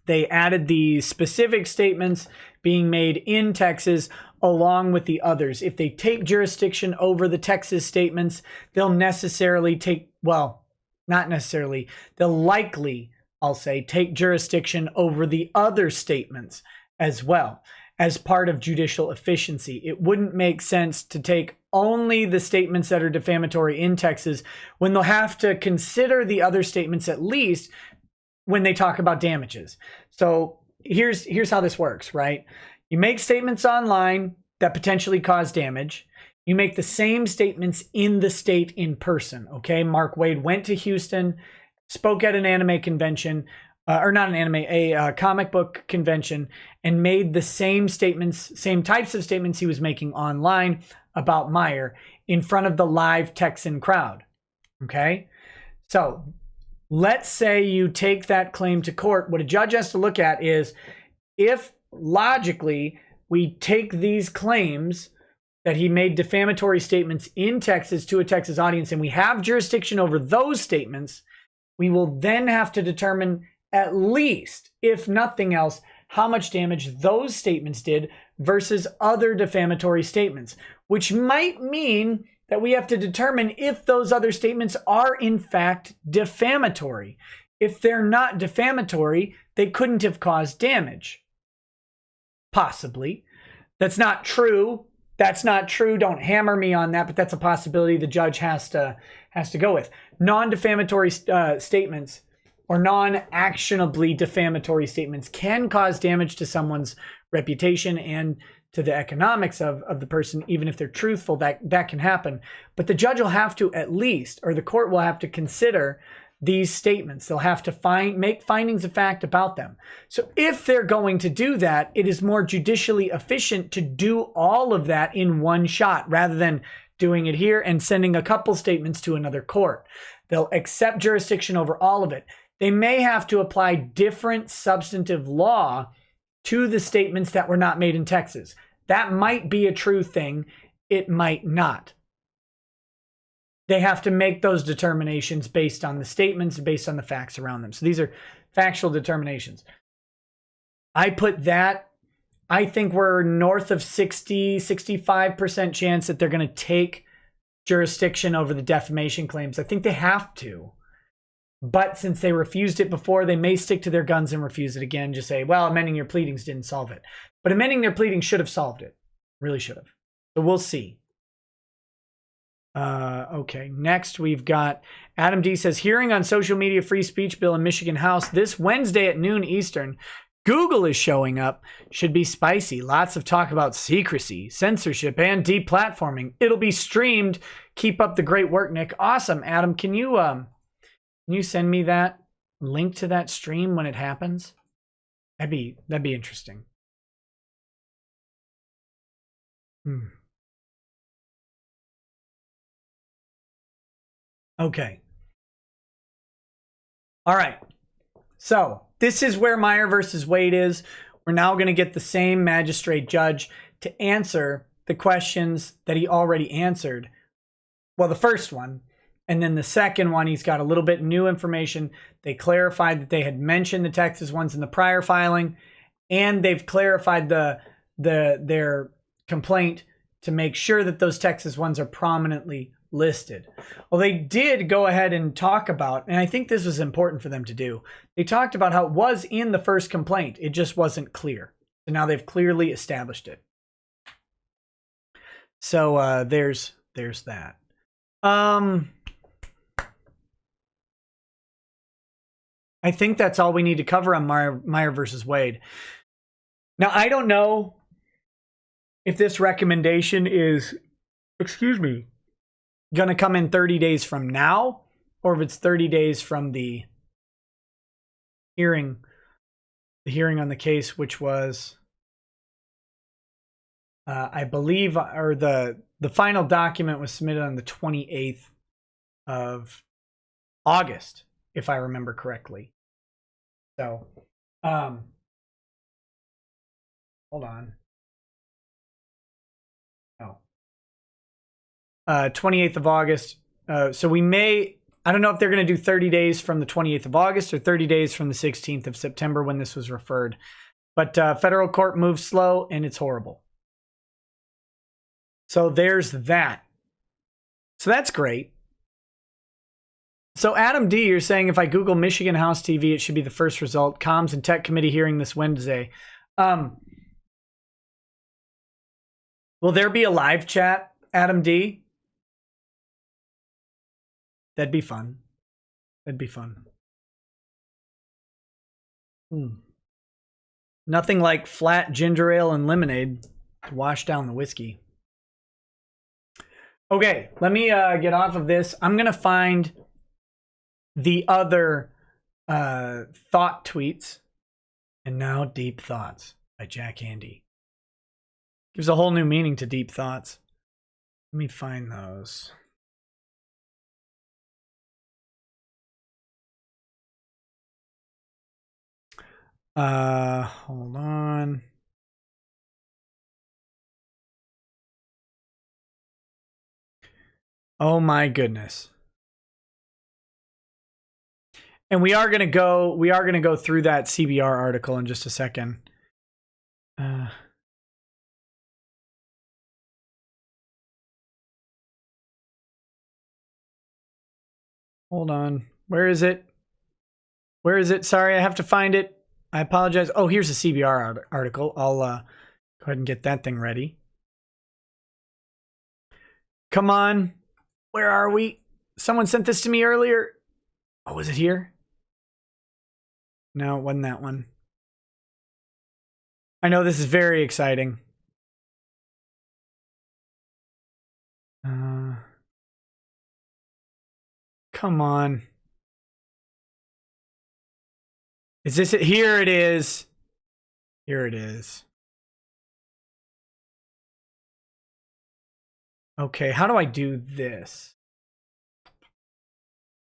They added the specific statements being made in Texas along with the others. If they take jurisdiction over the Texas statements, they'll necessarily take, well, not necessarily, they'll likely, I'll say, take jurisdiction over the other statements as well as part of judicial efficiency. It wouldn't make sense to take only the statements that are defamatory in Texas when they'll have to consider the other statements at least when they talk about damages. So here's how this works, right? You make statements online that potentially cause damage. You make the same statements in the state in person. Okay. Mark Wade went to Houston, spoke at an anime convention, or not an anime, a comic book convention, and made the same statements, same types of statements he was making online about Meyer in front of the live Texan crowd. Okay. So let's say you take that claim to court. What a judge has to look at is if logically we take these claims that he made defamatory statements in Texas to a Texas audience and we have jurisdiction over those statements, we will then have to determine at least, if nothing else, how much damage those statements did versus other defamatory statements, which might mean that we have to determine if those other statements are in fact defamatory. If they're not defamatory, they couldn't have caused damage. Possibly. That's not true. That's not true. Don't hammer me on that, but that's a possibility the judge has to go with. Non-defamatory statements or non-actionably defamatory statements can cause damage to someone's reputation and to the economics of the person, even if they're truthful, that can happen. But the judge will have to at least, or the court will have to consider these statements. They'll have to make findings of fact about them. So if they're going to do that, it is more judicially efficient to do all of that in one shot rather than doing it here and sending a couple statements to another court. They'll accept jurisdiction over all of it. They may have to apply different substantive law to the statements that were not made in Texas. That might be a true thing. It might not. They have to make those determinations based on the statements, based on the facts around them. So these are factual determinations. I put that, I think we're north of 65% chance that they're going to take jurisdiction over the defamation claims. I think they have to. But since they refused it before, they may stick to their guns and refuse it again. Just say, well, amending your pleadings didn't solve it. But amending their pleadings should have solved it. Really should have. So we'll see. Okay, next we've got Adam D says, hearing on social media free speech bill in Michigan House this Wednesday at noon Eastern. Google is showing up. Should be spicy. Lots of talk about secrecy, censorship, and deplatforming. It'll be streamed. Keep up the great work, Nick. Awesome, Adam. Can you send me that link to that stream when it happens? That'd be interesting. Okay. All right. So this is where Meyer versus Wade is. We're now going to get the same magistrate judge to answer the questions that he already answered. Well, the first one. And then the second one, he's got a little bit new information. They clarified that they had mentioned the Texas ones in the prior filing, and they've clarified their complaint to make sure that those Texas ones are prominently listed. Well, they did go ahead and talk about, and I think this was important for them to do. They talked about how it was in the first complaint. It just wasn't clear. So now they've clearly established it. So there's that. I think that's all we need to cover on Meyer versus Wade. Now, I don't know if this recommendation is, going to come in 30 days from now, or if it's 30 days from the hearing on the case, which was, I believe, or the final document was submitted on the 28th of August, if I remember correctly. So, hold on. 28th of August. So we may, I don't know if they're going to do 30 days from the 28th of August or 30 days from the 16th of September when this was referred. But federal court moves slow and it's horrible. So there's that. So that's great. So Adam D, you're saying if I Google Michigan House TV, it should be the first result. Comms and Tech Committee hearing this Wednesday. Will there be a live chat, Adam D? That'd be fun. That'd be fun. Nothing like flat ginger ale and lemonade to wash down the whiskey. Okay, let me get off of this. I'm going to find the other thought tweets. And now Deep Thoughts by Jack Handy. Gives a whole new meaning to deep thoughts. Let me find those. Hold on. Oh my goodness. And we are gonna go through that CBR article in just a second. Hold on. Where is it? Where is it? Sorry, I have to find it. I apologize. Oh, here's the CBR article. I'll go ahead and get that thing ready. Come on. Where are we? Someone sent this to me earlier. Oh, was it here? No, it wasn't that one. I know this is very exciting. Come on. Is this it? Here it is. Here it is. Okay, how do I do this?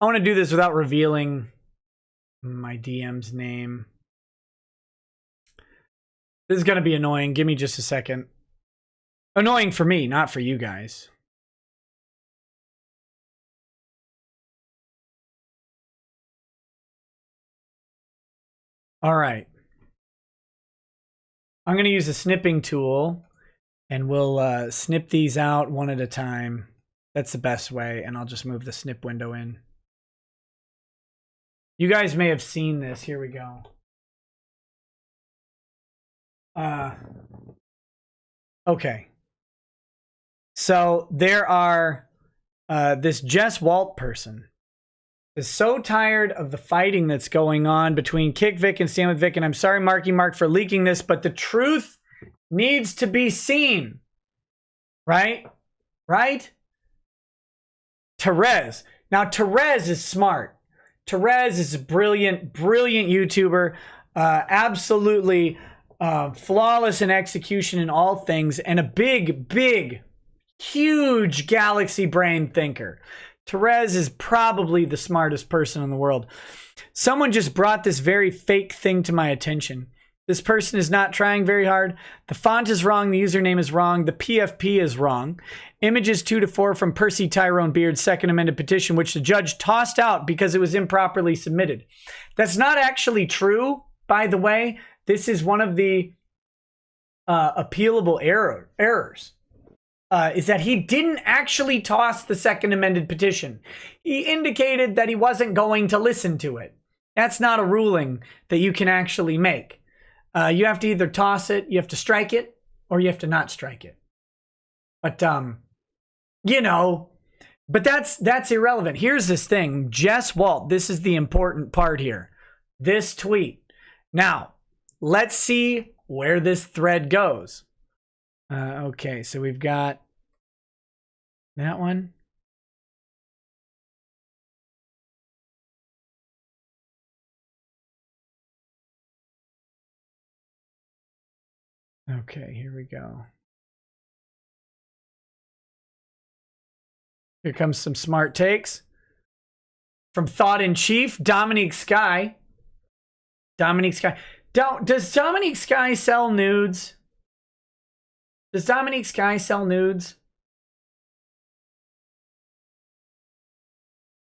I want to do this without revealing my DM's name. This is going to be annoying. Give me just a second. Annoying for me, not for you guys. All right. I'm going to use a snipping tool, and we'll snip these out one at a time. That's the best way, and I'll just move the snip window in. You guys may have seen this. Here we go. Okay. So there are this Jess Walt person is so tired of the fighting that's going on between Kick Vic and Stand With Vic, and I'm sorry, Marky Mark, for leaking this, but the truth needs to be seen. Right? Right? Therese. Now, Therese is smart. Therese is a brilliant, brilliant YouTuber. Absolutely flawless in execution in all things, and a big, big, huge galaxy brain thinker. Therese is probably the smartest person in the world. Someone just brought this very fake thing to my attention. This person is not trying very hard. The font is wrong. The username is wrong. The PFP is wrong. Images 2 to 4 from Percy Tyrone Beard's second amended petition, which the judge tossed out because it was improperly submitted. That's not actually true, by the way. This is one of the appealable errors. Is that he didn't actually toss the second amended petition. He indicated that he wasn't going to listen to it. That's not a ruling that you can actually make. You have to either toss it, you have to strike it, or you have to not strike it. But, you know, but that's irrelevant. Here's this thing. Jess Walt, this is the important part here. This tweet. Now, let's see where this thread goes. Okay, so we've got that one. Okay, here we go. Here comes some smart takes from Thought in Chief, Dominique Sky. Dominique Sky. Does Dominique Sky sell nudes? Does Dominique Sky sell nudes?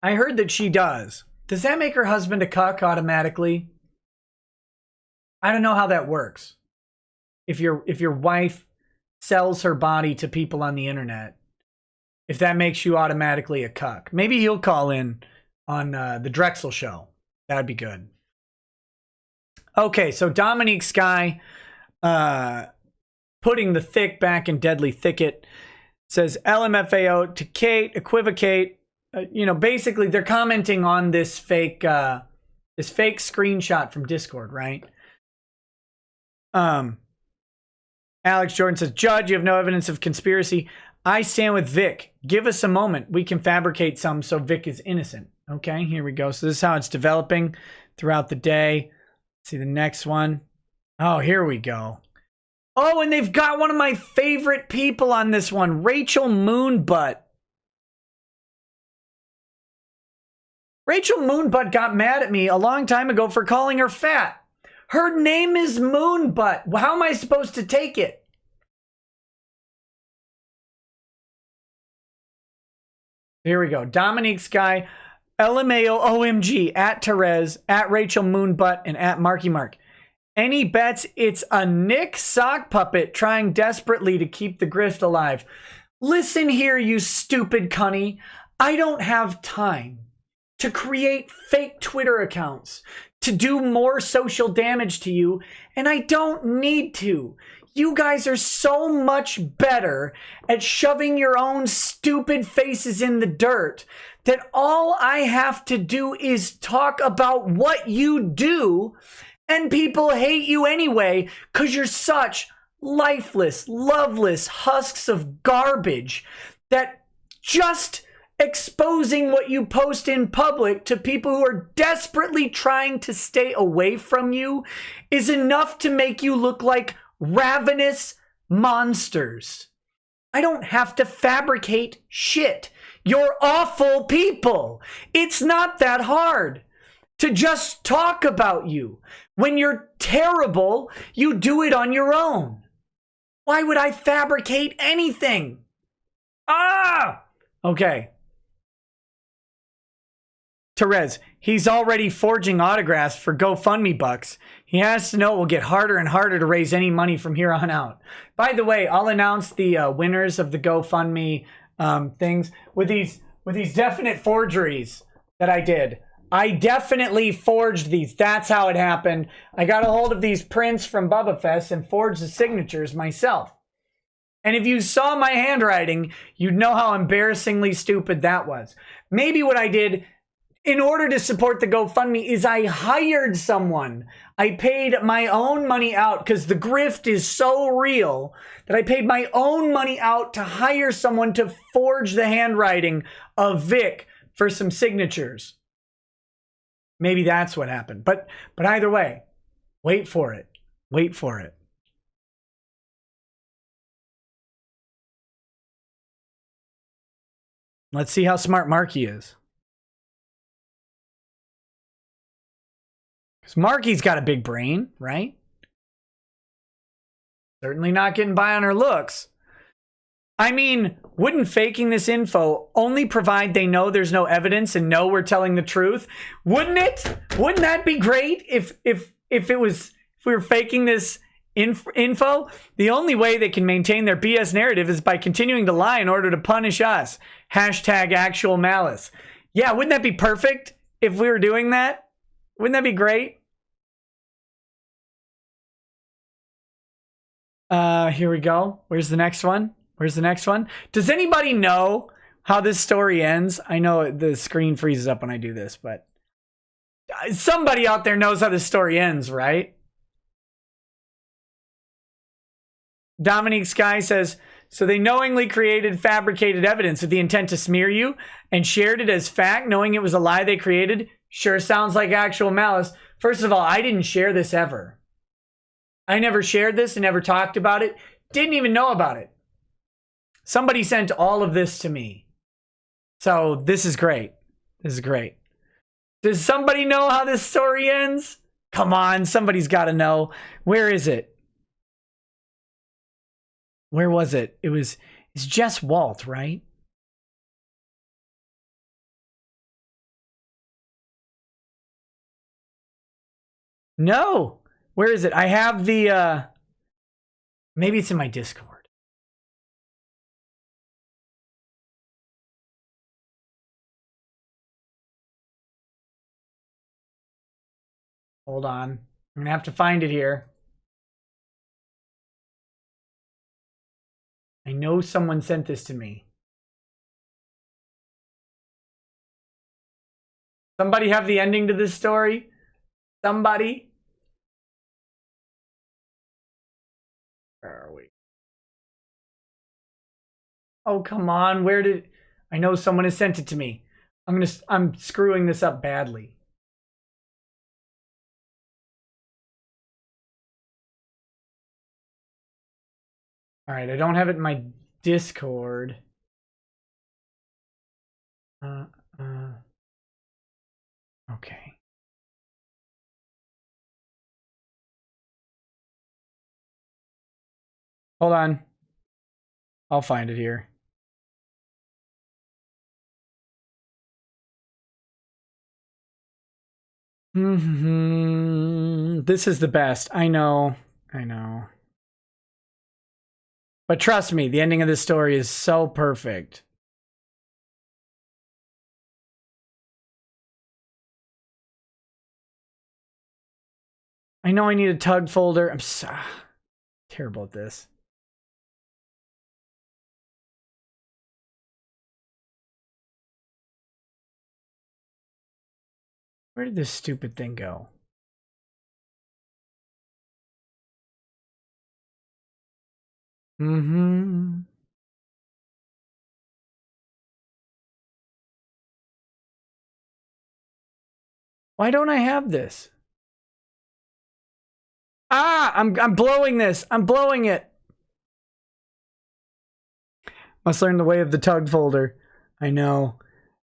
I heard that she does. Does that make her husband a cuck automatically? I don't know how that works. If your wife sells her body to people on the internet, if that makes you automatically a cuck. Maybe he'll call in on the Drexel show. That'd be good. Okay, so Dominique Sky putting the thick back in deadly thicket says LMFAO to Kate, equivocate. Basically they're commenting on this fake screenshot from Discord, right? Alex Jordan says, Judge, you have no evidence of conspiracy. I stand with Vic. Give us a moment. We can fabricate some so Vic is innocent. Okay, here we go. So this is how it's developing throughout the day. Let's see the next one. Oh, here we go. Oh, and they've got one of my favorite people on this one, Rachel Moonbutt. Rachel Moonbutt got mad at me a long time ago for calling her fat. Her name is Moonbutt. How am I supposed to take it? Here we go. Dominique Sky, LMAO OMG, at Therese, at Rachel Moonbutt, and at Marky Mark. Any bets it's a Nick sock puppet trying desperately to keep the grift alive? Listen here, you stupid cunny. I don't have time to create fake Twitter accounts to do more social damage to you, and I don't need to. You guys are so much better at shoving your own stupid faces in the dirt that all I have to do is talk about what you do, and people hate you anyway because you're such lifeless, loveless husks of garbage that just exposing what you post in public to people who are desperately trying to stay away from you is enough to make you look like ravenous monsters. I don't have to fabricate shit. You're awful people. It's not that hard to just talk about you. When you're terrible, you do it on your own. Why would I fabricate anything? Okay. Therese, he's already forging autographs for GoFundMe bucks. He has to know it will get harder and harder to raise any money from here on out. By the way, I'll announce the winners of the GoFundMe things with these definite forgeries that I did. I definitely forged these. That's how it happened. I got a hold of these prints from Bubba Fest and forged the signatures myself. And if you saw my handwriting, you'd know how embarrassingly stupid that was. Maybe what I did in order to support the GoFundMe is I hired someone. I paid my own money out because the grift is so real that I paid my own money out to hire someone to forge the handwriting of Vic for some signatures. Maybe that's what happened. But either way, wait for it. Wait for it. Let's see how smart Marky is. Because Marky's got a big brain, right? Certainly not getting by on her looks. I mean, wouldn't faking this info only provide they know there's no evidence and know we're telling the truth? Wouldn't it? Wouldn't that be great if we were faking this info? The only way they can maintain their BS narrative is by continuing to lie in order to punish us. Hashtag actual malice. Yeah, wouldn't that be perfect if we were doing that? Wouldn't that be great? Here we go. Where's the next one? Where's the next one? Does anybody know how this story ends? I know the screen freezes up when I do this, but somebody out there knows how this story ends, right? Dominique Sky says, so they knowingly created fabricated evidence with the intent to smear you and shared it as fact, knowing it was a lie they created? Sure sounds like actual malice. First of all, I didn't share this ever. I never shared this and never talked about it. Didn't even know about it. Somebody sent all of this to me. So this is great. This is great. Does somebody know how this story ends? Come on, somebody's got to know. Where is it? Where was it? It's Jess Walt, right? No. Where is it? I have the, maybe it's in my Discord. Hold on. I'm going to have to find it here. I know someone sent this to me. Somebody have the ending to this story? Somebody? Where are we? Oh, come on. Where did... I know someone has sent it to me. I'm screwing this up badly. All right, I don't have it in my Discord. Okay. Hold on. I'll find it here. This is the best. I know. I know. But trust me, the ending of this story is so perfect. I know I need a tug folder. I'm so terrible at this. Where did this stupid thing go? Why don't I have this? Ah, I'm blowing this. I'm blowing it. Must learn the way of the tug folder. I know.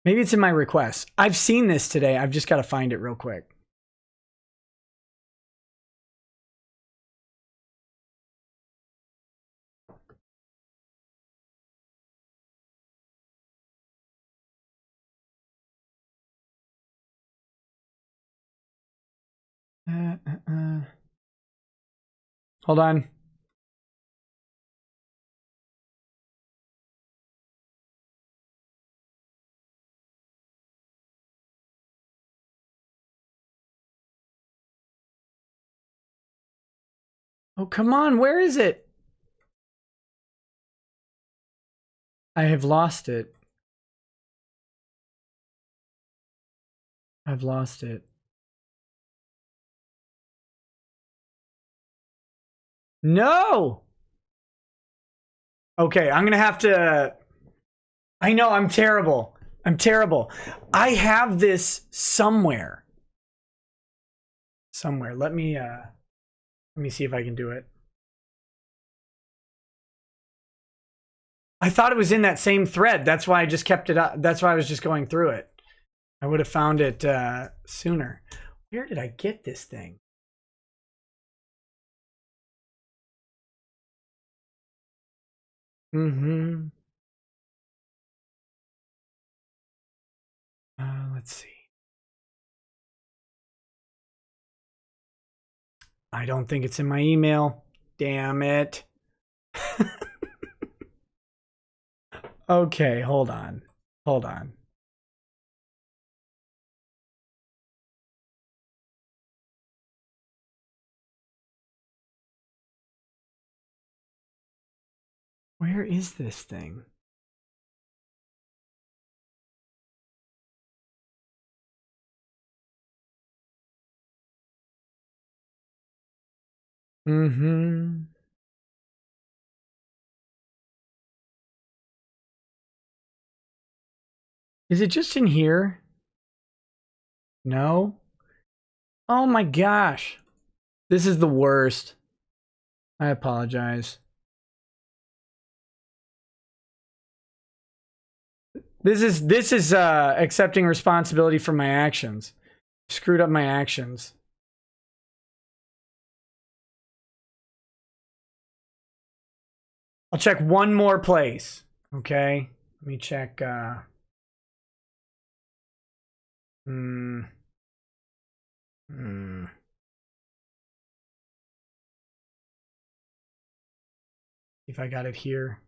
Maybe it's in my requests. I've seen this today. I've just got to find it real quick. Hold on. Oh, come on. Where is it? I have lost it. I've lost it. No! Okay, I'm going to have to... I know, I'm terrible. I'm terrible. I have this somewhere. Somewhere. Let me see if I can do it. I thought it was in that same thread. That's why I just kept it up. That's why I was just going through it. I would have found it sooner. Where did I get this thing? Let's see. I don't think it's in my email. Damn it. Okay, hold on. Hold on. Where is this thing? Is it just in here? No? Oh my gosh. This is the worst. I apologize. This is accepting responsibility for my actions. Screwed up my actions. I'll check one more place. Okay. Let me check if I got it here.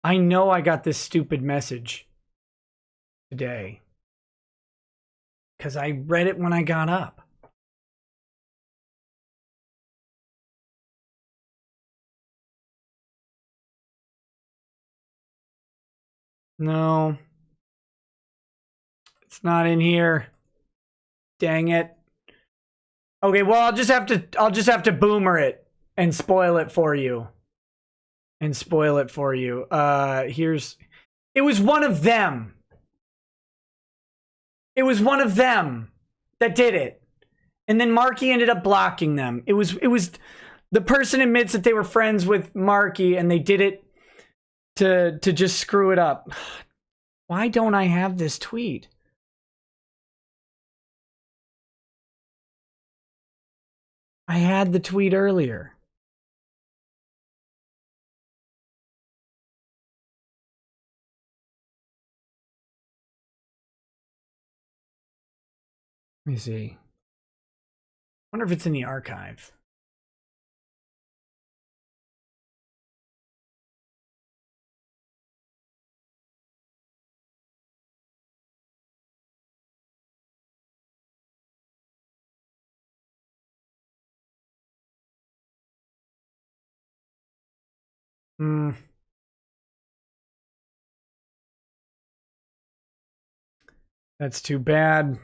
I know I got this stupid message today because I read it when I got up. No. It's not in here. Dang it. Okay, well, I'll just have to boomer it and spoil it for you. and spoil it for you. It was one of them. It was one of them that did it. And then Marky ended up blocking them. It was the person admits that they were friends with Marky and they did it to just screw it up. Why don't I have this tweet? I had the tweet earlier. Let me see. I wonder if it's in the archive. That's too bad.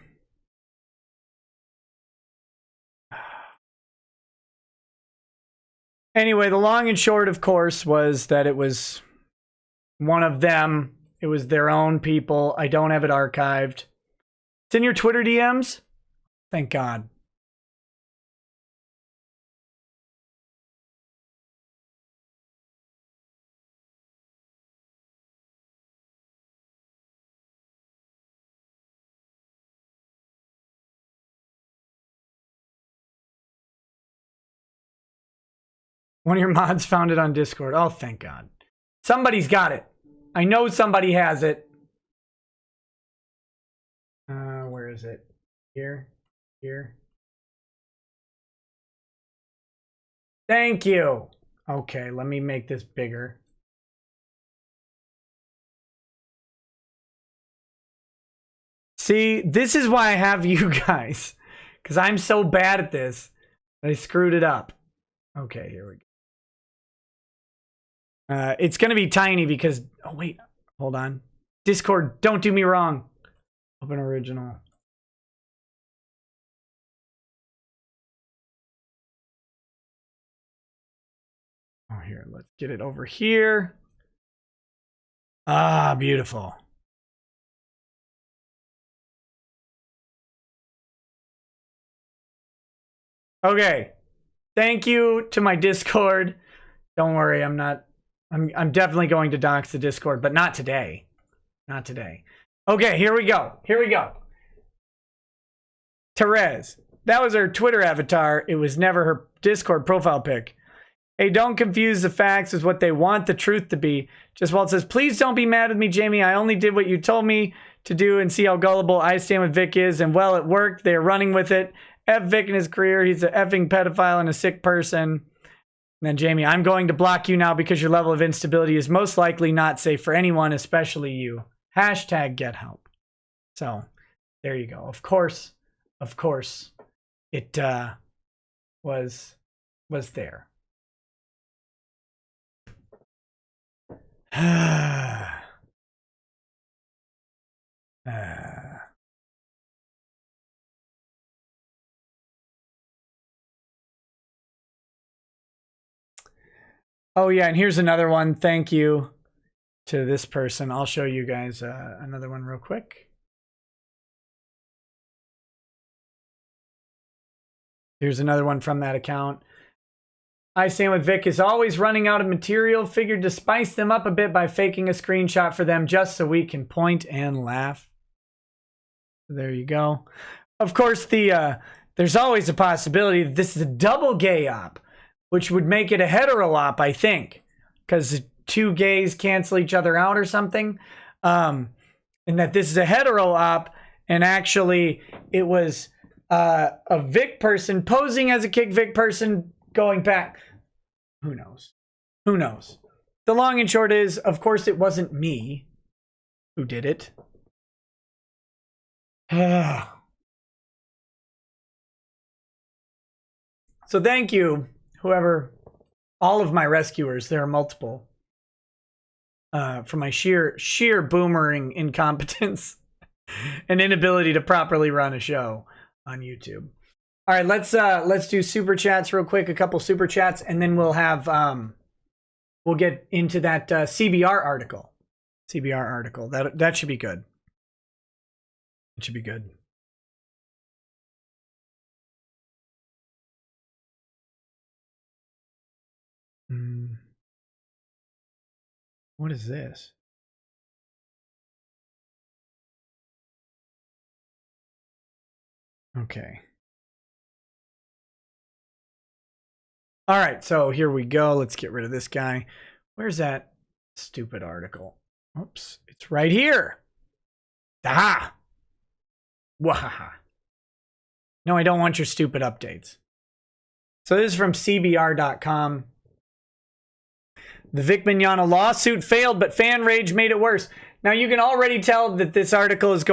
Anyway, the long and short, of course, was that it was one of them. It was their own people. I don't have it archived. It's in your Twitter DMs? Thank God. One of your mods found it on Discord. Oh, thank God. Somebody's got it. I know somebody has it. Where is it? Here. Thank you. Okay, let me make this bigger. See, this is why I have you guys. Because I'm so bad at this. I screwed it up. Okay, here we go. It's going to be tiny because... Oh, wait. Hold on. Discord, don't do me wrong. Open original. Oh, here. Let's get it over here. Ah, beautiful. Okay. Thank you to my Discord. Don't worry, I'm definitely going to dox the Discord, but not today. Not today. Okay, here we go. Therese. That was her Twitter avatar. It was never her Discord profile pic. Hey, don't confuse the facts with what they want the truth to be. Just Walt says, please don't be mad with me, Jamie. I only did what you told me to do and see how gullible I stand with Vic is. And well, it worked. They're running with it. F Vic in his career. He's an effing pedophile and a sick person. And then Jamie, I'm going to block you now because your level of instability is most likely not safe for anyone, especially you. Hashtag get help. So there you go. Of course, it was there. Oh yeah, and here's another one. Thank you to this person. I'll show you guys another one real quick. Here's another one from that account. I stand with Vic is always running out of material. Figured to spice them up a bit by faking a screenshot for them just so we can point and laugh. There you go. Of course, there's always a possibility that this is a double gay op, which would make it a hetero op, I think, because two gays cancel each other out or something. And that this is a hetero op, and actually it was a Vic person posing as a Kick Vic person going back. Who knows? Who knows? The long and short is, of course, it wasn't me who did it. So thank you, whoever, all of my rescuers, there are multiple, for my sheer boomering incompetence and inability to properly run a show on YouTube. All right, let's do super chats real quick, a couple super chats, and then we'll have we'll get into that CBR article. That should be good. It should be good. What is this? Okay. All right, so here we go. Let's get rid of this guy. Where's that stupid article? Oops, it's right here. Aha! Wahaha. No, I don't want your stupid updates. So this is from CBR.com. The Vic Mignogna lawsuit failed, but fan rage made it worse. Now you can already tell that this article is going